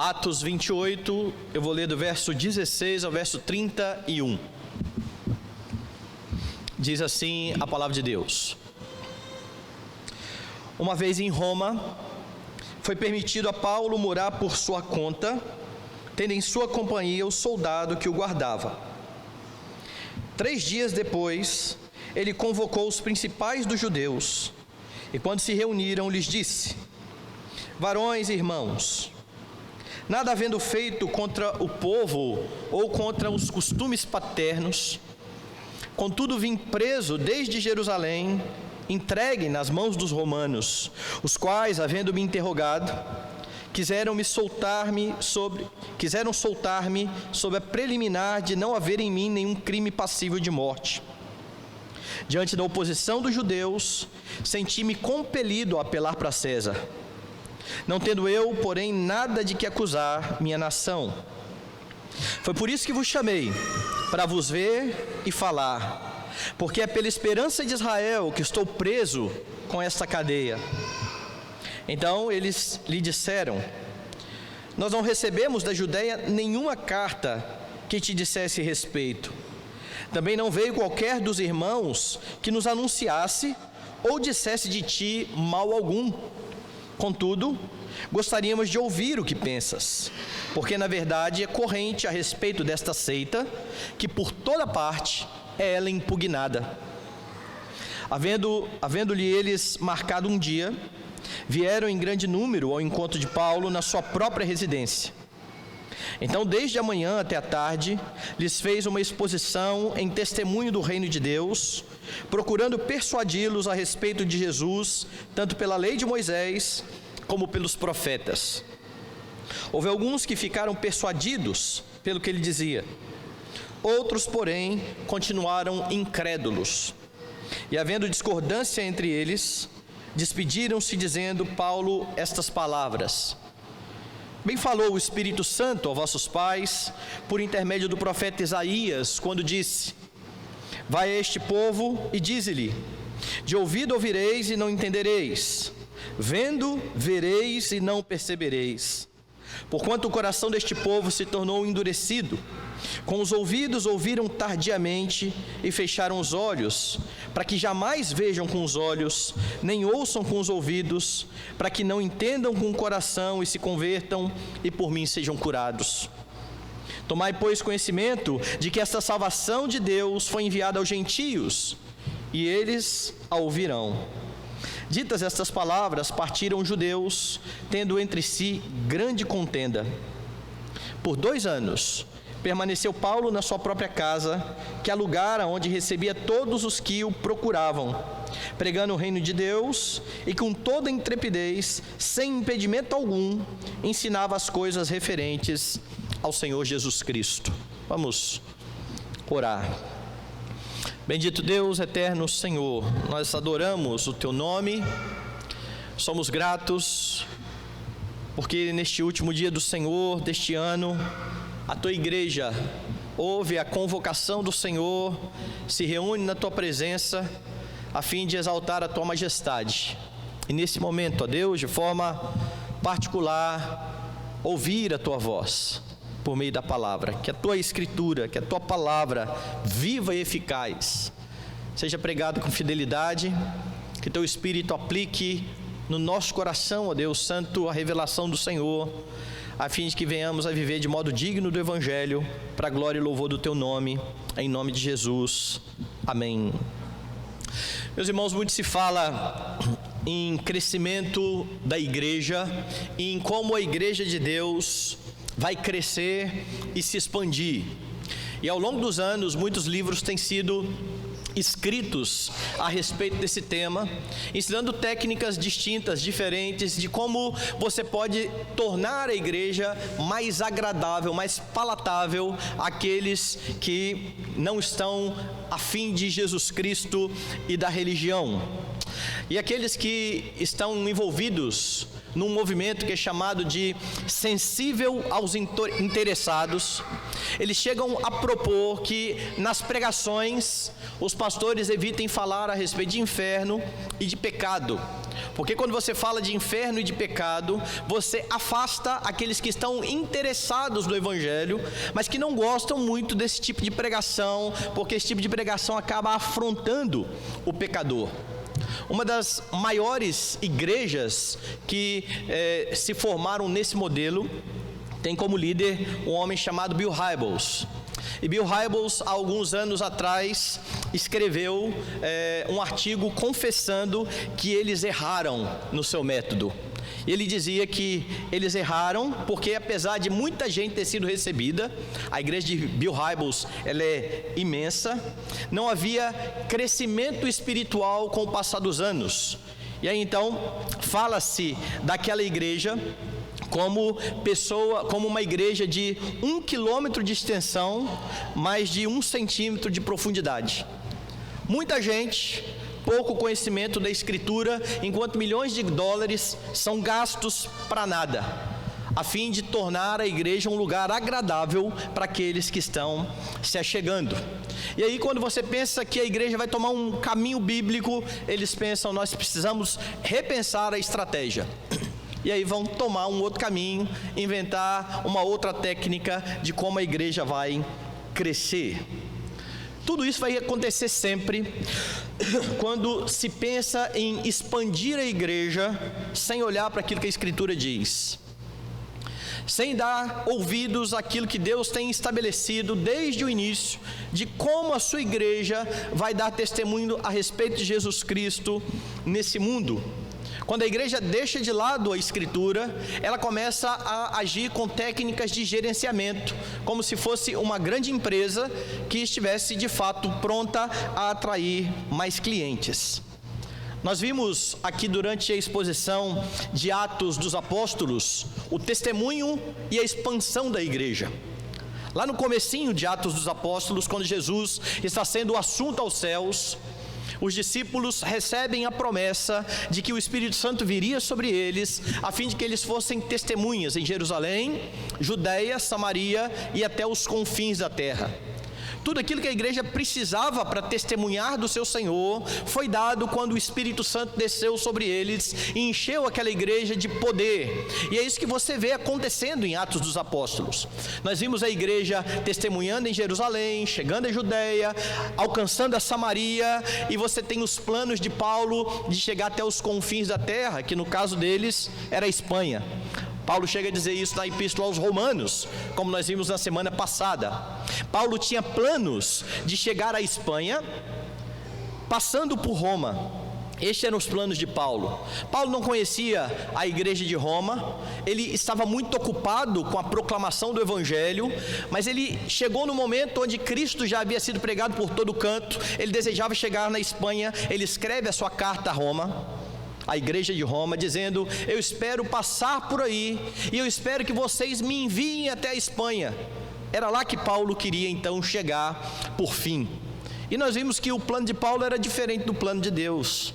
Atos 28, eu vou ler do verso 16 ao verso 31. Diz assim a palavra de Deus: Uma vez em Roma, foi permitido a Paulo morar por sua conta, tendo em sua companhia o soldado que o guardava. 3 dias depois, ele convocou os principais dos judeus, e quando se reuniram, lhes disse: Varões e irmãos, nada havendo feito contra o povo ou contra os costumes paternos, contudo vim preso desde Jerusalém, entregue nas mãos dos romanos, os quais, havendo me interrogado, quiseram soltar-me sob a preliminar de não haver em mim nenhum crime passível de morte. Diante da oposição dos judeus, senti-me compelido a apelar para César, não tendo eu, porém, nada de que acusar minha nação. Foi por isso que vos chamei, para vos ver e falar, porque é pela esperança de Israel que estou preso com esta cadeia. Então eles lhe disseram: Nós não recebemos da Judeia nenhuma carta que te dissesse respeito. Também não veio qualquer dos irmãos que nos anunciasse ou dissesse de ti mal algum. Contudo, gostaríamos de ouvir o que pensas, porque na verdade é corrente a respeito desta seita, que por toda parte é ela impugnada. Havendo-lhe eles marcado um dia, vieram em grande número ao encontro de Paulo na sua própria residência. Então, desde a manhã até a tarde, lhes fez uma exposição em testemunho do reino de Deus, procurando persuadi-los a respeito de Jesus, tanto pela lei de Moisés, como pelos profetas. Houve alguns que ficaram persuadidos pelo que ele dizia. Outros, porém, continuaram incrédulos. E havendo discordância entre eles, despediram-se dizendo Paulo estas palavras: Bem falou o Espírito Santo a vossos pais, por intermédio do profeta Isaías, quando disse: Vai a este povo e dize-lhe: De ouvido ouvireis e não entendereis, vendo vereis e não percebereis. Porquanto o coração deste povo se tornou endurecido, com os ouvidos ouviram tardiamente e fecharam os olhos, para que jamais vejam com os olhos, nem ouçam com os ouvidos, para que não entendam com o coração e se convertam e por mim sejam curados. Tomai, pois, conhecimento de que esta salvação de Deus foi enviada aos gentios, e eles a ouvirão. Ditas estas palavras, partiram os judeus, tendo entre si grande contenda. Por 2 anos, permaneceu Paulo na sua própria casa, que alugara, onde recebia todos os que o procuravam, pregando o reino de Deus, e com toda intrepidez, sem impedimento algum, ensinava as coisas referentes ao Senhor Jesus Cristo. Vamos orar. Bendito Deus, eterno Senhor, nós adoramos o Teu nome, somos gratos, porque neste último dia do Senhor, deste ano, a Tua igreja ouve a convocação do Senhor, se reúne na Tua presença, a fim de exaltar a Tua majestade. E nesse momento, ó Deus, de forma particular, ouvir a Tua voz, por meio da palavra, que a Tua Escritura, que a Tua palavra viva e eficaz, seja pregada com fidelidade, que Teu Espírito aplique no nosso coração, ó Deus Santo, a revelação do Senhor, a fim de que venhamos a viver de modo digno do Evangelho, para a glória e louvor do Teu nome, em nome de Jesus. Amém. Meus irmãos, muito se fala em crescimento da igreja e em como a igreja de Deus vai crescer e se expandir. E ao longo dos anos, muitos livros têm sido escritos a respeito desse tema, ensinando técnicas distintas, diferentes, de como você pode tornar a igreja mais agradável, mais palatável àqueles que não estão a fim de Jesus Cristo e da religião. E aqueles que estão envolvidos num movimento que é chamado de sensível aos interessados, eles chegam a propor que nas pregações os pastores evitem falar a respeito de inferno e de pecado, Porque quando você fala de inferno e de pecado, você afasta aqueles que estão interessados no Evangelho, mas que não gostam muito desse tipo de pregação, porque esse tipo de pregação acaba afrontando o pecador. Uma das maiores igrejas que se formaram nesse modelo tem como líder um homem chamado Bill Hybels. E Bill Hybels, há alguns anos atrás, escreveu um artigo confessando que eles erraram no seu método. Ele dizia que eles erraram porque, apesar de muita gente ter sido recebida, a igreja de Bill Hybels, ela é imensa, não havia crescimento espiritual com o passar dos anos. E aí então fala-se daquela igreja como uma igreja de 1 quilômetro de extensão, mais de 1 centímetro de profundidade. Muita gente, pouco conhecimento da Escritura, enquanto milhões de dólares são gastos para nada, a fim de tornar a igreja um lugar agradável para aqueles que estão se achegando. E aí, quando você pensa que a igreja vai tomar um caminho bíblico, eles pensam: nós precisamos repensar a estratégia. E aí vão tomar um outro caminho, inventar uma outra técnica de como a igreja vai crescer. Tudo isso vai acontecer sempre quando se pensa em expandir a igreja sem olhar para aquilo que a Escritura diz, sem dar ouvidos àquilo que Deus tem estabelecido desde o início, de como a sua igreja vai dar testemunho a respeito de Jesus Cristo nesse mundo. Quando a igreja deixa de lado a Escritura, ela começa a agir com técnicas de gerenciamento, como se fosse uma grande empresa que estivesse de fato pronta a atrair mais clientes. Nós vimos aqui durante a exposição de Atos dos Apóstolos o testemunho e a expansão da igreja. Lá no comecinho de Atos dos Apóstolos, quando Jesus está sendo o assunto aos céus, os discípulos recebem a promessa de que o Espírito Santo viria sobre eles, a fim de que eles fossem testemunhas em Jerusalém, Judeia, Samaria e até os confins da terra. Tudo aquilo que a igreja precisava para testemunhar do seu Senhor foi dado quando o Espírito Santo desceu sobre eles e encheu aquela igreja de poder. E é isso que você vê acontecendo em Atos dos Apóstolos. Nós vimos a igreja testemunhando em Jerusalém, chegando em Judeia, alcançando a Samaria, e você tem os planos de Paulo de chegar até os confins da terra, que no caso deles era a Espanha. Paulo chega a dizer isso na Epístola aos Romanos, como nós vimos na semana passada. Paulo tinha planos de chegar à Espanha, passando por Roma. Estes eram os planos de Paulo. Paulo não conhecia a igreja de Roma, ele estava muito ocupado com a proclamação do Evangelho, mas ele chegou no momento onde Cristo já havia sido pregado por todo canto, ele desejava chegar na Espanha, ele escreve a sua carta a Roma, a igreja de Roma, dizendo: eu espero passar por aí, e eu espero que vocês me enviem até a Espanha. Era lá que Paulo queria então chegar por fim. E nós vimos que o plano de Paulo era diferente do plano de Deus,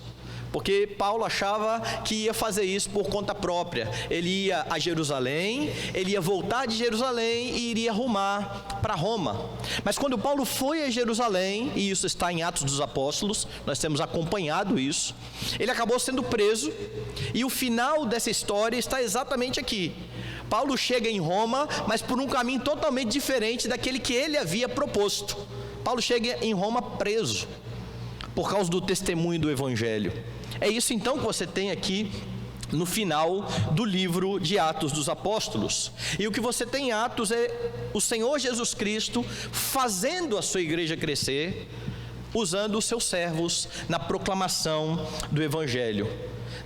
porque Paulo achava que ia fazer isso por conta própria. Ele ia a Jerusalém, ele ia voltar de Jerusalém e iria rumar para Roma. Mas quando Paulo foi a Jerusalém, e isso está em Atos dos Apóstolos, nós temos acompanhado isso, ele acabou sendo preso, e o final dessa história está exatamente aqui. Paulo chega em Roma, mas por um caminho totalmente diferente daquele que ele havia proposto. Paulo chega em Roma preso, por causa do testemunho do Evangelho. É isso então que você tem aqui no final do livro de Atos dos Apóstolos. E o que você tem em Atos é o Senhor Jesus Cristo fazendo a sua igreja crescer, usando os seus servos na proclamação do Evangelho.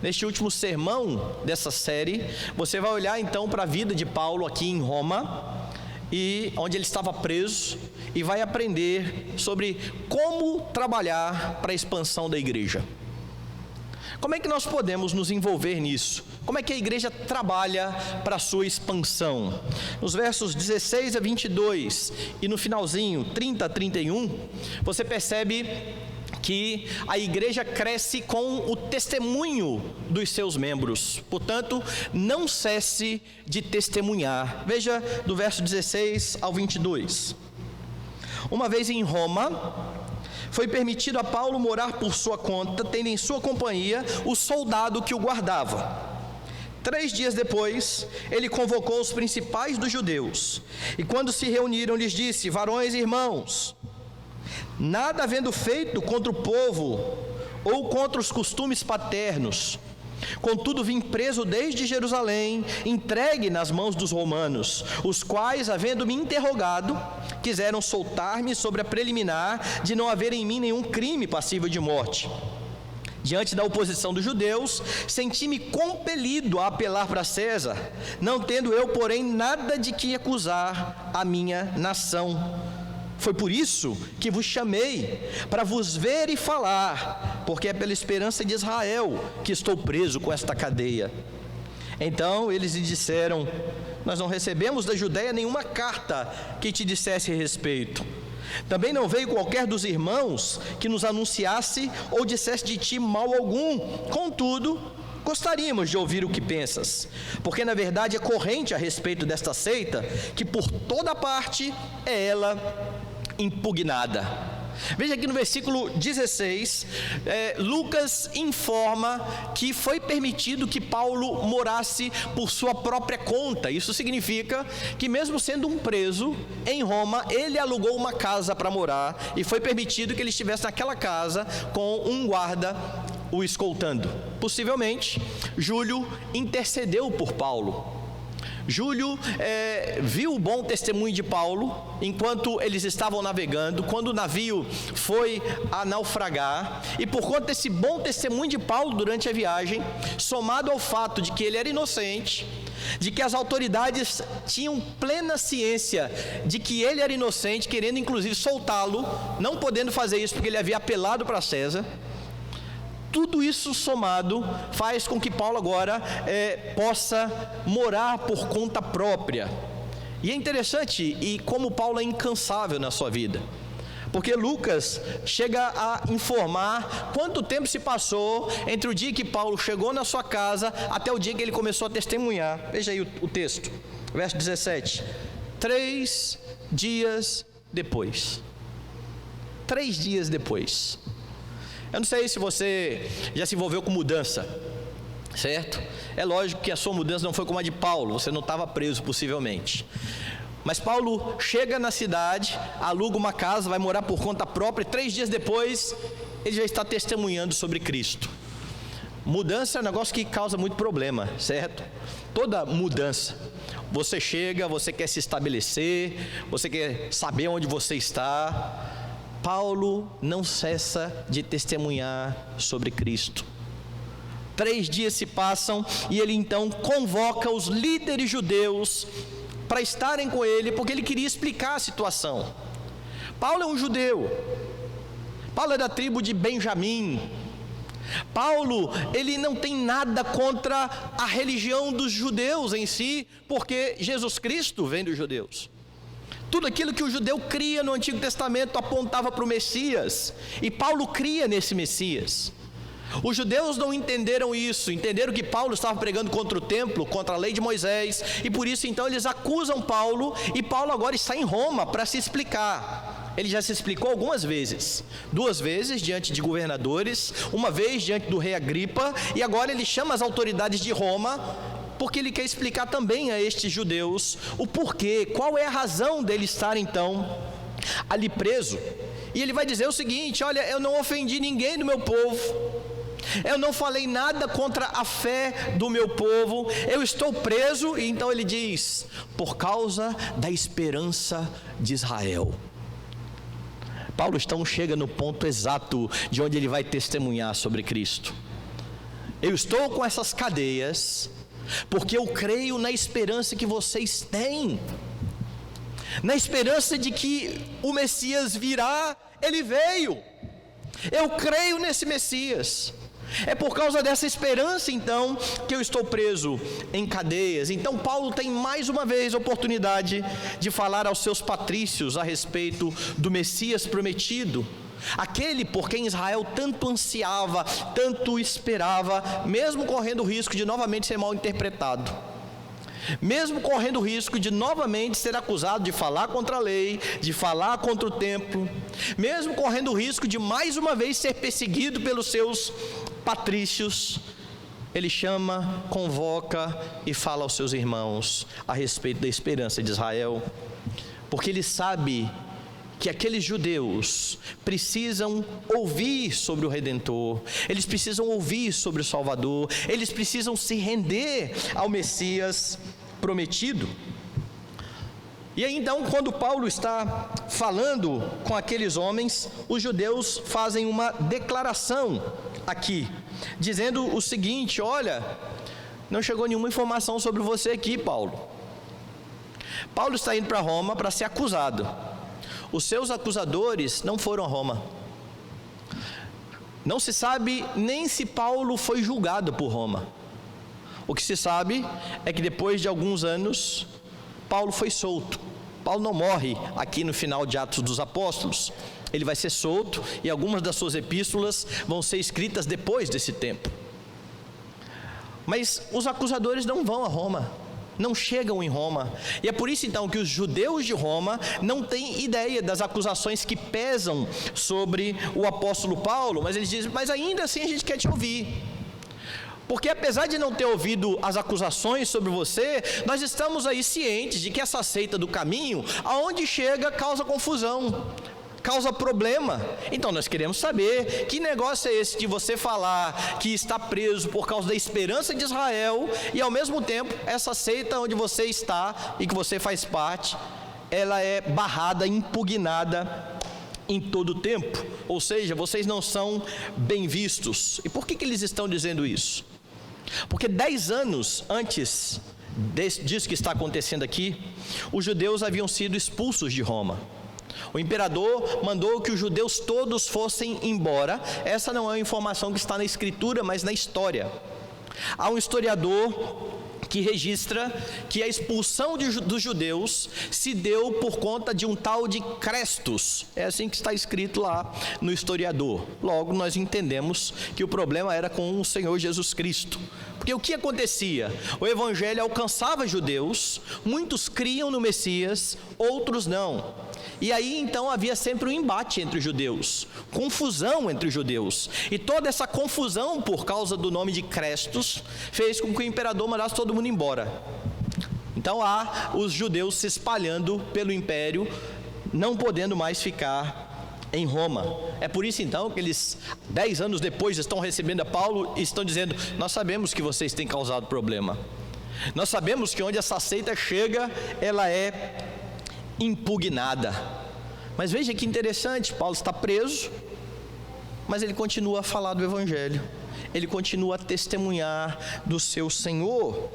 Neste último sermão dessa série, você vai olhar então para a vida de Paulo aqui em Roma, e onde ele estava preso, e vai aprender sobre como trabalhar para a expansão da igreja. Como é que nós podemos nos envolver nisso? Como é que a igreja trabalha para a sua expansão? Nos versos 16 a 22 e no finalzinho 30 a 31, você percebe que a igreja cresce com o testemunho dos seus membros. Portanto, não cesse de testemunhar. Veja do verso 16 ao 22. Uma vez em Roma, foi permitido a Paulo morar por sua conta, tendo em sua companhia o soldado que o guardava. 3 dias depois, ele convocou os principais dos judeus, e quando se reuniram, lhes disse: varões e irmãos, nada havendo feito contra o povo, ou contra os costumes paternos, contudo vim preso desde Jerusalém, entregue nas mãos dos romanos, os quais, havendo me interrogado, quiseram soltar-me sobre a preliminar de não haver em mim nenhum crime passível de morte. Diante da oposição dos judeus, senti-me compelido a apelar para César, não tendo eu, porém, nada de que acusar a minha nação. Foi por isso que vos chamei, para vos ver e falar, porque é pela esperança de Israel que estou preso com esta cadeia. Então eles lhe disseram: nós não recebemos da Judeia nenhuma carta que te dissesse a respeito. Também não veio qualquer dos irmãos que nos anunciasse ou dissesse de ti mal algum. Contudo, gostaríamos de ouvir o que pensas, porque na verdade é corrente a respeito desta seita, que por toda parte é ela impugnada. Veja aqui no versículo 16, Lucas informa que foi permitido que Paulo morasse por sua própria conta. Isso significa que, mesmo sendo um preso em Roma, ele alugou uma casa para morar, e foi permitido que ele estivesse naquela casa com um guarda o escoltando. Possivelmente, Júlio intercedeu por Paulo. Júlio viu o bom testemunho de Paulo enquanto eles estavam navegando, quando o navio foi a naufragar, e por conta desse bom testemunho de Paulo durante a viagem, somado ao fato de que ele era inocente, de que as autoridades tinham plena ciência de que ele era inocente, querendo inclusive soltá-lo, não podendo fazer isso porque ele havia apelado para César, tudo isso somado faz com que Paulo agora possa morar por conta própria. E é interessante, e como Paulo é incansável na sua vida, porque Lucas chega a informar quanto tempo se passou entre o dia que Paulo chegou na sua casa até o dia que ele começou a testemunhar. Veja aí o texto, verso 17. 3 dias depois. 3 dias depois. Eu não sei se você já se envolveu com mudança, certo? É lógico que a sua mudança não foi como a de Paulo, você não estava preso possivelmente. Mas Paulo chega na cidade, aluga uma casa, vai morar por conta própria, e 3 dias depois ele já está testemunhando sobre Cristo. Mudança é um negócio que causa muito problema, certo? Toda mudança. Você chega, você quer se estabelecer, você quer saber onde você está. Paulo não cessa de testemunhar sobre Cristo. 3 dias se passam e ele então convoca os líderes judeus para estarem com ele, porque ele queria explicar a situação. Paulo é um judeu, Paulo é da tribo de Benjamim. Paulo, ele não tem nada contra a religião dos judeus em si, porque Jesus Cristo vem dos judeus. Tudo aquilo que o judeu cria no Antigo Testamento apontava para o Messias, e Paulo cria nesse Messias. Os judeus não entenderam isso, entenderam que Paulo estava pregando contra o templo, contra a lei de Moisés, e por isso então eles acusam Paulo, e Paulo agora está em Roma para se explicar. Ele já se explicou algumas vezes, 2 vezes diante de governadores, 1 vez diante do rei Agripa, e agora ele chama as autoridades de Roma, porque ele quer explicar também a estes judeus o porquê, qual é a razão dele estar então ali preso. E ele vai dizer o seguinte: olha, eu não ofendi ninguém do meu povo, eu não falei nada contra a fé do meu povo, eu estou preso. E então ele diz: por causa da esperança de Israel. Paulo então chega no ponto exato de onde ele vai testemunhar sobre Cristo. Eu estou com essas cadeias porque eu creio na esperança que vocês têm, na esperança de que o Messias virá. Ele veio, eu creio nesse Messias. É por causa dessa esperança então que eu estou preso em cadeias. Então Paulo tem mais uma vez a oportunidade de falar aos seus patrícios a respeito do Messias prometido, aquele por quem Israel tanto ansiava, tanto esperava, mesmo correndo o risco de novamente ser mal interpretado. mesmo correndo o risco de novamente ser acusado de falar contra a lei, de falar contra o templo, mesmo correndo o risco de mais uma vez ser perseguido pelos seus patrícios, ele chama, convoca e fala aos seus irmãos a respeito da esperança de Israel, porque ele sabe que aqueles judeus precisam ouvir sobre o Redentor, eles precisam ouvir sobre o Salvador, eles precisam se render ao Messias prometido. E aí então, quando Paulo está falando com aqueles homens, os judeus fazem uma declaração aqui, dizendo o seguinte: olha, não chegou nenhuma informação sobre você aqui, Paulo. Paulo está indo para Roma para ser acusado. Os seus acusadores não foram a Roma. Não se sabe nem se Paulo foi julgado por Roma. O que se sabe é que depois de alguns anos, Paulo foi solto. Paulo não morre aqui no final de Atos dos Apóstolos. Ele vai ser solto e algumas das suas epístolas vão ser escritas depois desse tempo. Mas os acusadores não vão a Roma, não chegam em Roma, e é por isso então que os judeus de Roma não têm ideia das acusações que pesam sobre o apóstolo Paulo, mas eles dizem: mas ainda assim a gente quer te ouvir, porque apesar de não ter ouvido as acusações sobre você, nós estamos aí cientes de que essa seita do caminho, aonde chega, causa confusão, causa problema. Então nós queremos saber que negócio é esse de você falar que está preso por causa da esperança de Israel, e ao mesmo tempo essa seita onde você está e que você faz parte, ela é barrada, impugnada em todo o tempo, ou seja, vocês não são bem vistos. E por que eles estão dizendo isso? Porque 10 anos antes disso que está acontecendo aqui, os judeus haviam sido expulsos de Roma. O imperador mandou que os judeus todos fossem embora. Essa não é uma informação que está na escritura, mas na história. Há um historiador que registra que a expulsão dos judeus se deu por conta de um tal de Crestus. É assim que está escrito lá no historiador. Logo nós entendemos que o problema era com o Senhor Jesus Cristo. Porque o que acontecia? O evangelho alcançava judeus, muitos criam no Messias, outros não. E aí então havia sempre um embate entre os judeus, confusão entre os judeus. E toda essa confusão por causa do nome de Crestus fez com que o imperador mandasse todo mundo embora. Então há os judeus se espalhando pelo império, não podendo mais ficar em Roma. É por isso então que eles 10 anos depois estão recebendo a Paulo e estão dizendo: nós sabemos que vocês têm causado problema, nós sabemos que onde essa seita chega, ela é impugnada. Mas veja que interessante, Paulo está preso, mas ele continua a falar do evangelho, ele continua a testemunhar do seu Senhor.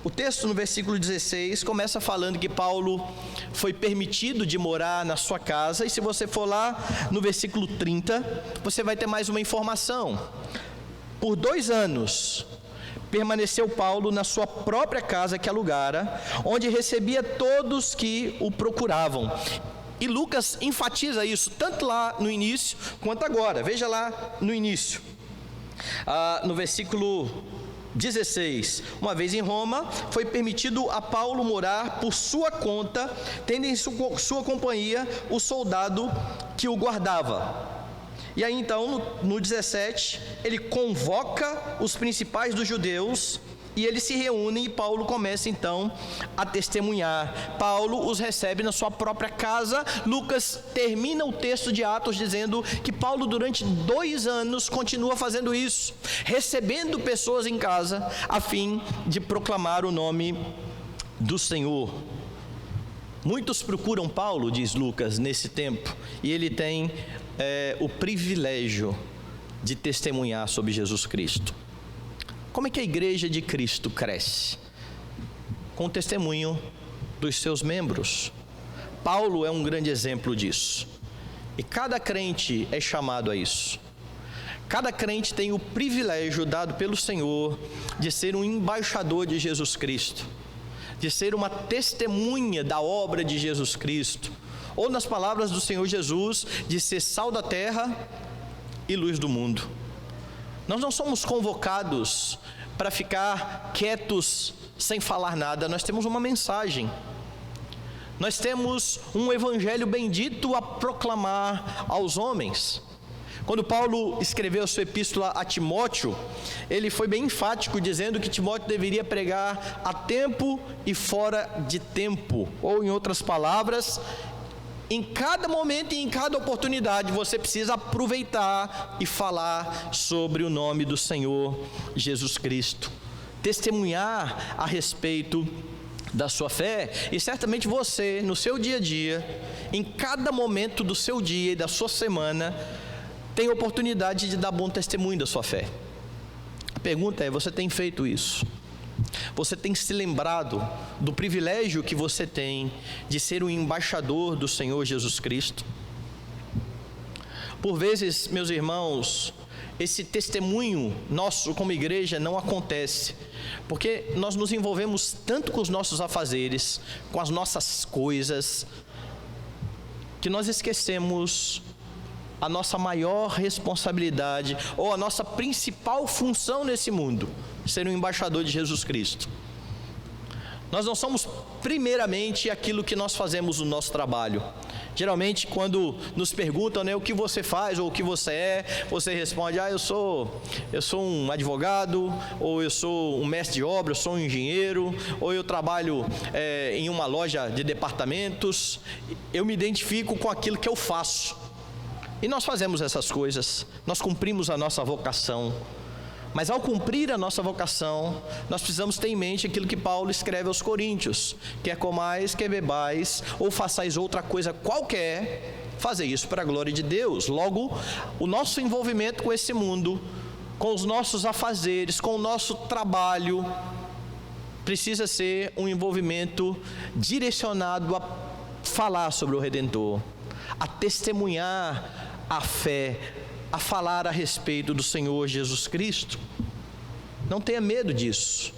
O texto no versículo 16 começa falando que Paulo foi permitido de morar na sua casa, e se você for lá no versículo 30, você vai ter mais uma informação. Por 2 anos permaneceu Paulo na sua própria casa que alugara, onde recebia todos que o procuravam. E Lucas enfatiza isso, tanto lá no início quanto agora. Veja lá no início, no versículo 16: uma vez em Roma, foi permitido a Paulo morar por sua conta, tendo em sua companhia o soldado que o guardava. E aí então, no 17, ele convoca os principais dos judeus, e eles se reúnem, e Paulo começa então a testemunhar. Paulo os recebe na sua própria casa. Lucas termina o texto de Atos dizendo que Paulo durante 2 anos continua fazendo isso, recebendo pessoas em casa, a fim de proclamar o nome do Senhor. Muitos procuram Paulo, diz Lucas, nesse tempo, e ele tem o privilégio de testemunhar sobre Jesus Cristo. Como é que a igreja de Cristo cresce? Com o testemunho dos seus membros. Paulo é um grande exemplo disso, e cada crente é chamado a isso. Cada crente tem o privilégio dado pelo Senhor de ser um embaixador de Jesus Cristo, de ser uma testemunha da obra de Jesus Cristo, ou nas palavras do Senhor Jesus, de ser sal da terra e luz do mundo. Nós não somos convocados para ficar quietos sem falar nada. Nós temos uma mensagem. Nós temos um evangelho bendito a proclamar aos homens. Quando Paulo escreveu a sua epístola a Timóteo, ele foi bem enfático, dizendo que Timóteo deveria pregar a tempo e fora de tempo. Ou, em outras palavras, em cada momento e em cada oportunidade, você precisa aproveitar e falar sobre o nome do Senhor Jesus Cristo. Testemunhar a respeito da sua fé. E certamente você, no seu dia a dia, em cada momento do seu dia e da sua semana, tem oportunidade de dar bom testemunho da sua fé. A pergunta é: você tem feito isso? Você tem se lembrado do privilégio que você tem de ser um embaixador do Senhor Jesus Cristo? Por vezes, meus irmãos, esse testemunho nosso como igreja não acontece, porque nós nos envolvemos tanto com os nossos afazeres, com as nossas coisas, que nós esquecemos a nossa maior responsabilidade, ou a nossa principal função nesse mundo: ser um embaixador de Jesus Cristo. Nós não somos primeiramente aquilo que nós fazemos no nosso trabalho. Geralmente, quando nos perguntam, o que você faz ou o que você é, você responde: eu sou um advogado, ou eu sou um mestre de obra, eu sou um engenheiro, ou eu trabalho em uma loja de departamentos. Eu me identifico com aquilo que eu faço. E nós fazemos essas coisas, nós cumprimos a nossa vocação. Mas ao cumprir a nossa vocação, nós precisamos ter em mente aquilo que Paulo escreve aos Coríntios: quer comais, quer bebais, ou façais outra coisa qualquer, fazei isso para a glória de Deus. Logo, o nosso envolvimento com esse mundo, com os nossos afazeres, com o nosso trabalho, precisa ser um envolvimento direcionado a falar sobre o Redentor, a testemunhar a fé, a falar a respeito do Senhor Jesus Cristo. Não tenha medo disso.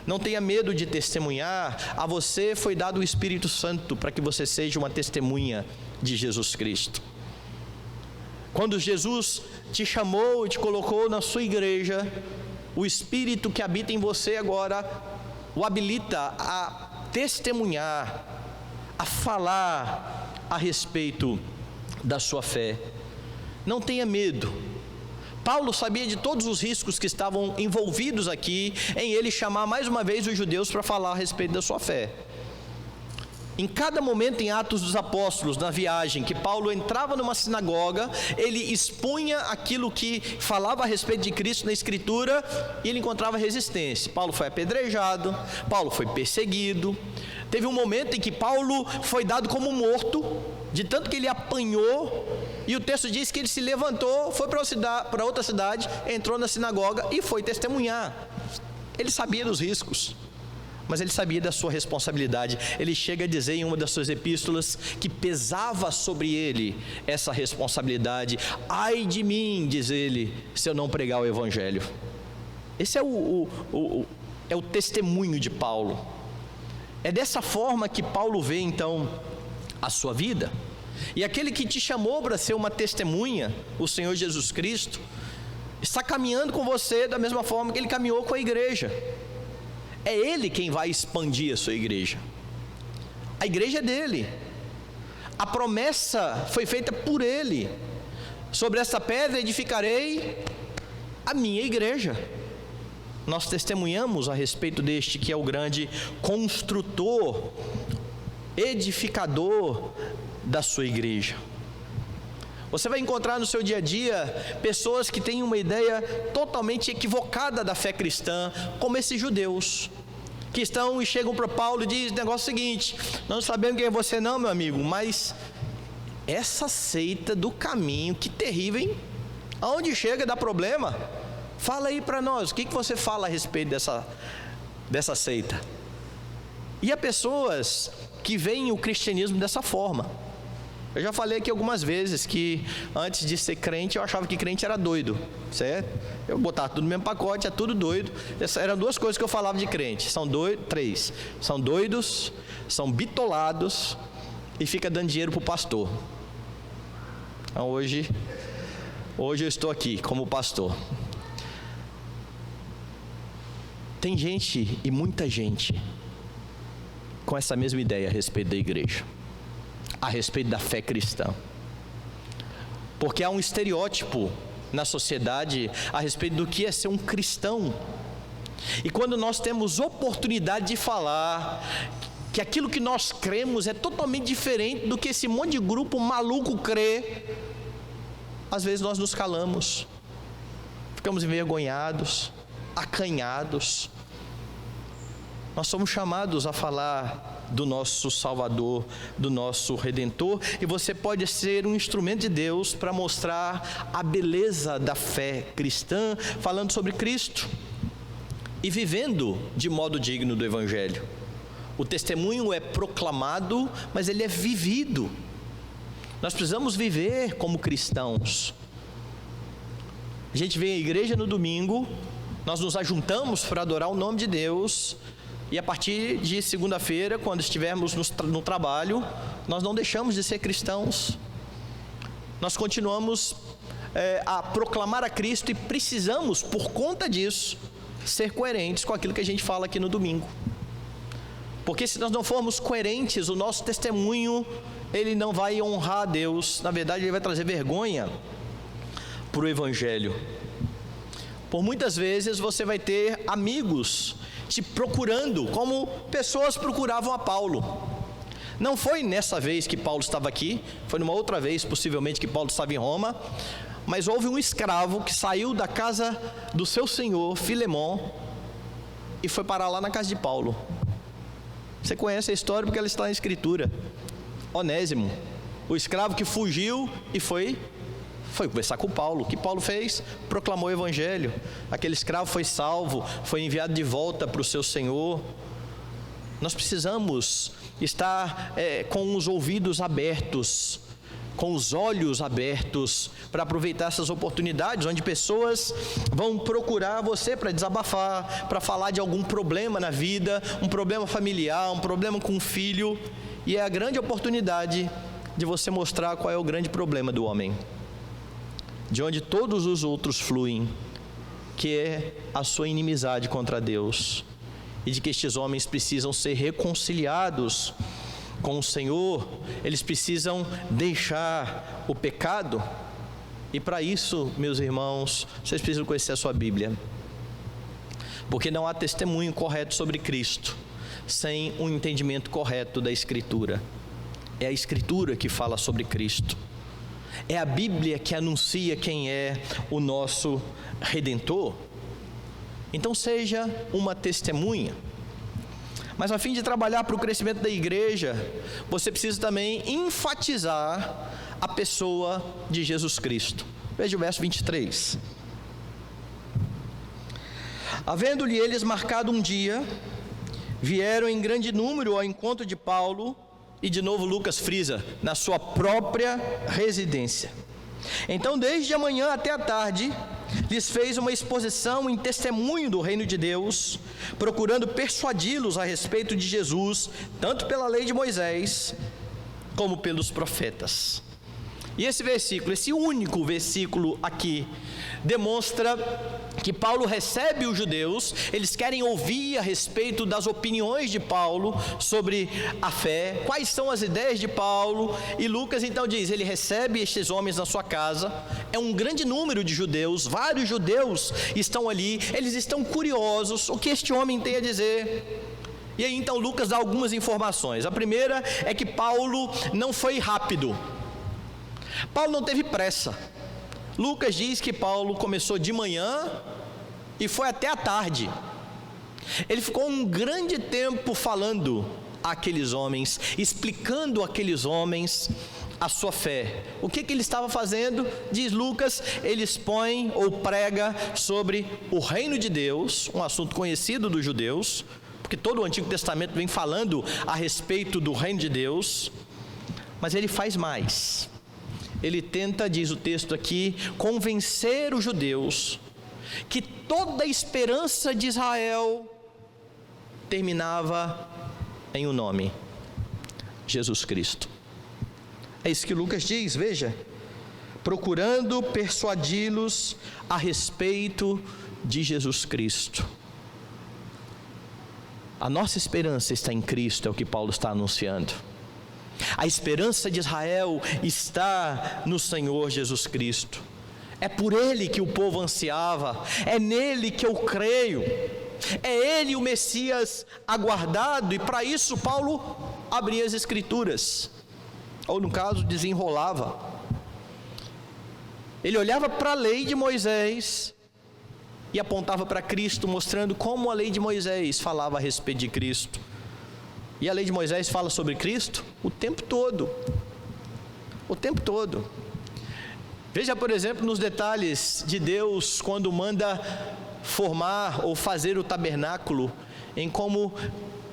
Não tenha medo de testemunhar. A você foi dado o Espírito Santo para que você seja uma testemunha de Jesus Cristo. Quando Jesus te chamou e te colocou na sua igreja, o Espírito que habita em você agora o habilita a testemunhar, a falar a respeito da sua fé. Não tenha medo. Paulo sabia de todos os riscos que estavam envolvidos aqui em ele chamar mais uma vez os judeus para falar a respeito da sua fé. Em cada momento em Atos dos Apóstolos, na viagem, que Paulo entrava numa sinagoga, ele expunha aquilo que falava a respeito de Cristo na Escritura e ele encontrava resistência. Paulo foi apedrejado, Paulo foi perseguido. Teve um momento em que Paulo foi dado como morto, de tanto que ele apanhou, e o texto diz que ele se levantou, foi para outra cidade, entrou na sinagoga e foi testemunhar. Ele sabia dos riscos, mas ele sabia da sua responsabilidade. Ele chega a dizer em uma das suas epístolas que pesava sobre ele essa responsabilidade. Ai de mim, diz ele, se eu não pregar o Evangelho. Esse é o testemunho de Paulo. É dessa forma que Paulo vê então a sua vida. E aquele que te chamou para ser uma testemunha, o Senhor Jesus Cristo, está caminhando com você da mesma forma que ele caminhou com a igreja. É ele quem vai expandir a sua igreja. A igreja é dele. A promessa foi feita por ele: sobre essa pedra edificarei a minha igreja. Nós testemunhamos a respeito deste que é o grande construtor, edificador da sua igreja. Você vai encontrar no seu dia a dia pessoas que têm uma ideia totalmente equivocada da fé cristã, como esses judeus, que estão e chegam para Paulo e dizem o negócio seguinte: não sabemos quem é você não, meu amigo, mas essa seita do caminho, que terrível, hein? Aonde chega dá problema. Fala aí para nós, o que você fala a respeito dessa seita? E há pessoas que veem o cristianismo dessa forma. Eu já falei aqui algumas vezes que antes de ser crente eu achava que crente era doido, certo? Eu botava tudo no mesmo pacote, é tudo doido. Essas eram duas coisas que eu falava de crente. Três. São doidos, são bitolados e fica dando dinheiro para o pastor. Então hoje eu estou aqui como pastor. Tem gente, e muita gente, com essa mesma ideia a respeito da igreja, a respeito da fé cristã. Porque há um estereótipo na sociedade a respeito do que é ser um cristão. E quando nós temos oportunidade de falar que aquilo que nós cremos é totalmente diferente do que esse monte de grupo maluco crê, às vezes nós nos calamos, ficamos envergonhados, acanhados. Nós somos chamados a falar do nosso Salvador, do nosso Redentor, e você pode ser um instrumento de Deus para mostrar a beleza da fé cristã, falando sobre Cristo e vivendo de modo digno do Evangelho. O testemunho é proclamado, mas ele é vivido. Nós precisamos viver como cristãos. A gente vem à igreja no domingo, nós nos ajuntamos para adorar o nome de Deus, e a partir de segunda-feira, quando estivermos no trabalho, nós não deixamos de ser cristãos. Nós continuamos a proclamar a Cristo e precisamos, por conta disso, ser coerentes com aquilo que a gente fala aqui no domingo. Porque se nós não formos coerentes, o nosso testemunho, ele não vai honrar a Deus. Na verdade, ele vai trazer vergonha para o Evangelho. Por muitas vezes você vai ter amigos te procurando, como pessoas procuravam a Paulo. Não foi nessa vez que Paulo estava aqui, foi numa outra vez, possivelmente, que Paulo estava em Roma, mas houve um escravo que saiu da casa do seu senhor, Filemon, e foi parar lá na casa de Paulo. Você conhece a história porque ela está na Escritura. Onésimo, o escravo que fugiu e foi conversar com Paulo. O que Paulo fez? Proclamou o Evangelho. Aquele escravo foi salvo, foi enviado de volta para o seu senhor. Nós precisamos estar com os ouvidos abertos, com os olhos abertos, para aproveitar essas oportunidades, onde pessoas vão procurar você para desabafar, para falar de algum problema na vida, um problema familiar, um problema com um filho, e é a grande oportunidade de você mostrar qual é o grande problema do homem, de onde todos os outros fluem, que é a sua inimizade contra Deus, e de que estes homens precisam ser reconciliados com o Senhor, eles precisam deixar o pecado. E para isso, meus irmãos, vocês precisam conhecer a sua Bíblia, porque não há testemunho correto sobre Cristo sem um entendimento correto da Escritura. É a Escritura que fala sobre Cristo, é a Bíblia que anuncia quem é o nosso Redentor. Então seja uma testemunha. Mas a fim de trabalhar para o crescimento da igreja, você precisa também enfatizar a pessoa de Jesus Cristo. Veja o verso 23. Havendo-lhe eles marcado um dia, vieram em grande número ao encontro de Paulo, e de novo Lucas frisa, na sua própria residência. Então, desde a manhã até a tarde, lhes fez uma exposição em testemunho do reino de Deus, procurando persuadi-los a respeito de Jesus, tanto pela lei de Moisés, como pelos profetas. E esse versículo, esse único versículo aqui, demonstra que Paulo recebe os judeus, eles querem ouvir a respeito das opiniões de Paulo sobre a fé, quais são as ideias de Paulo, e Lucas então diz, ele recebe estes homens na sua casa, é um grande número de judeus, vários judeus estão ali, eles estão curiosos, o que este homem tem a dizer. E aí então Lucas dá algumas informações. A primeira é que Paulo não foi rápido, Paulo não teve pressa. Lucas diz que Paulo começou de manhã e foi até a tarde. Ele ficou um grande tempo falando àqueles homens, explicando àqueles homens a sua fé. O que ele estava fazendo? Diz Lucas, ele expõe ou prega sobre o reino de Deus, um assunto conhecido dos judeus, porque todo o Antigo Testamento vem falando a respeito do reino de Deus, mas ele faz mais. Ele tenta, diz o texto aqui, convencer os judeus que toda a esperança de Israel terminava em um nome: Jesus Cristo. É isso que Lucas diz, veja, procurando persuadi-los a respeito de Jesus Cristo. A nossa esperança está em Cristo, é o que Paulo está anunciando. A esperança de Israel está no Senhor Jesus Cristo. É por Ele que o povo ansiava, é nele que eu creio. É Ele o Messias aguardado, e para isso Paulo abria as Escrituras, ou no caso desenrolava. Ele olhava para a lei de Moisés e apontava para Cristo, mostrando como a lei de Moisés falava a respeito de Cristo. E a lei de Moisés fala sobre Cristo o tempo todo. O tempo todo. Veja, por exemplo, nos detalhes de Deus, quando manda formar ou fazer o tabernáculo, em como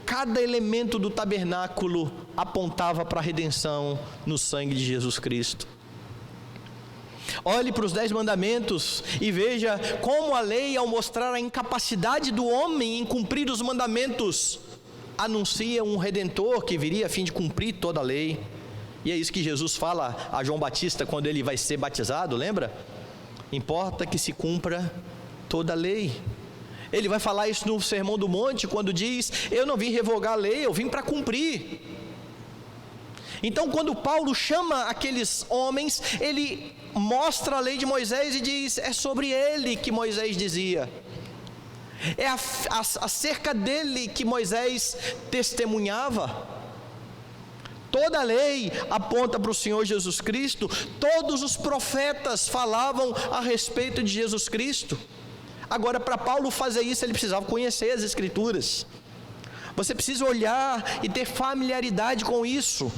cada elemento do tabernáculo apontava para a redenção no sangue de Jesus Cristo. Olhe para os 10 mandamentos e veja como a lei, ao mostrar a incapacidade do homem em cumprir os mandamentos, anuncia um Redentor que viria a fim de cumprir toda a lei. E é isso que Jesus fala a João Batista quando ele vai ser batizado, lembra? Importa que se cumpra toda a lei. Ele vai falar isso no Sermão do Monte, quando diz: eu não vim revogar a lei, eu vim para cumprir. Então, quando Paulo chama aqueles homens, ele mostra a lei de Moisés e diz: é sobre ele que Moisés dizia, é acerca dele que Moisés testemunhava. Toda a lei aponta para o Senhor Jesus Cristo, todos os profetas falavam a respeito de Jesus Cristo. Agora, para Paulo fazer isso, ele precisava conhecer as Escrituras. Você precisa olhar e ter familiaridade com isso,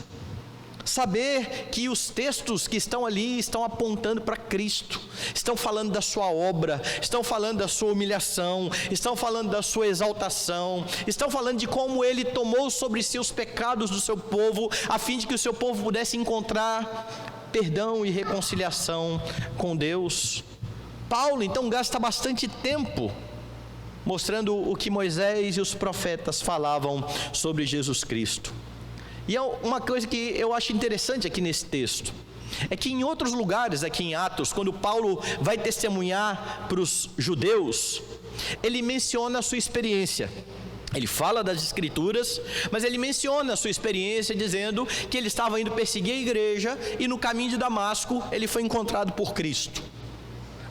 saber que os textos que estão ali estão apontando para Cristo, estão falando da sua obra, estão falando da sua humilhação, estão falando da sua exaltação, estão falando de como Ele tomou sobre si os pecados do seu povo, a fim de que o seu povo pudesse encontrar perdão e reconciliação com Deus. Paulo então gasta bastante tempo mostrando o que Moisés e os profetas falavam sobre Jesus Cristo. E é uma coisa que eu acho interessante aqui nesse texto, é que em outros lugares, aqui em Atos, quando Paulo vai testemunhar para os judeus, ele menciona a sua experiência. Ele fala das Escrituras, mas ele menciona a sua experiência, dizendo que ele estava indo perseguir a igreja e no caminho de Damasco ele foi encontrado por Cristo.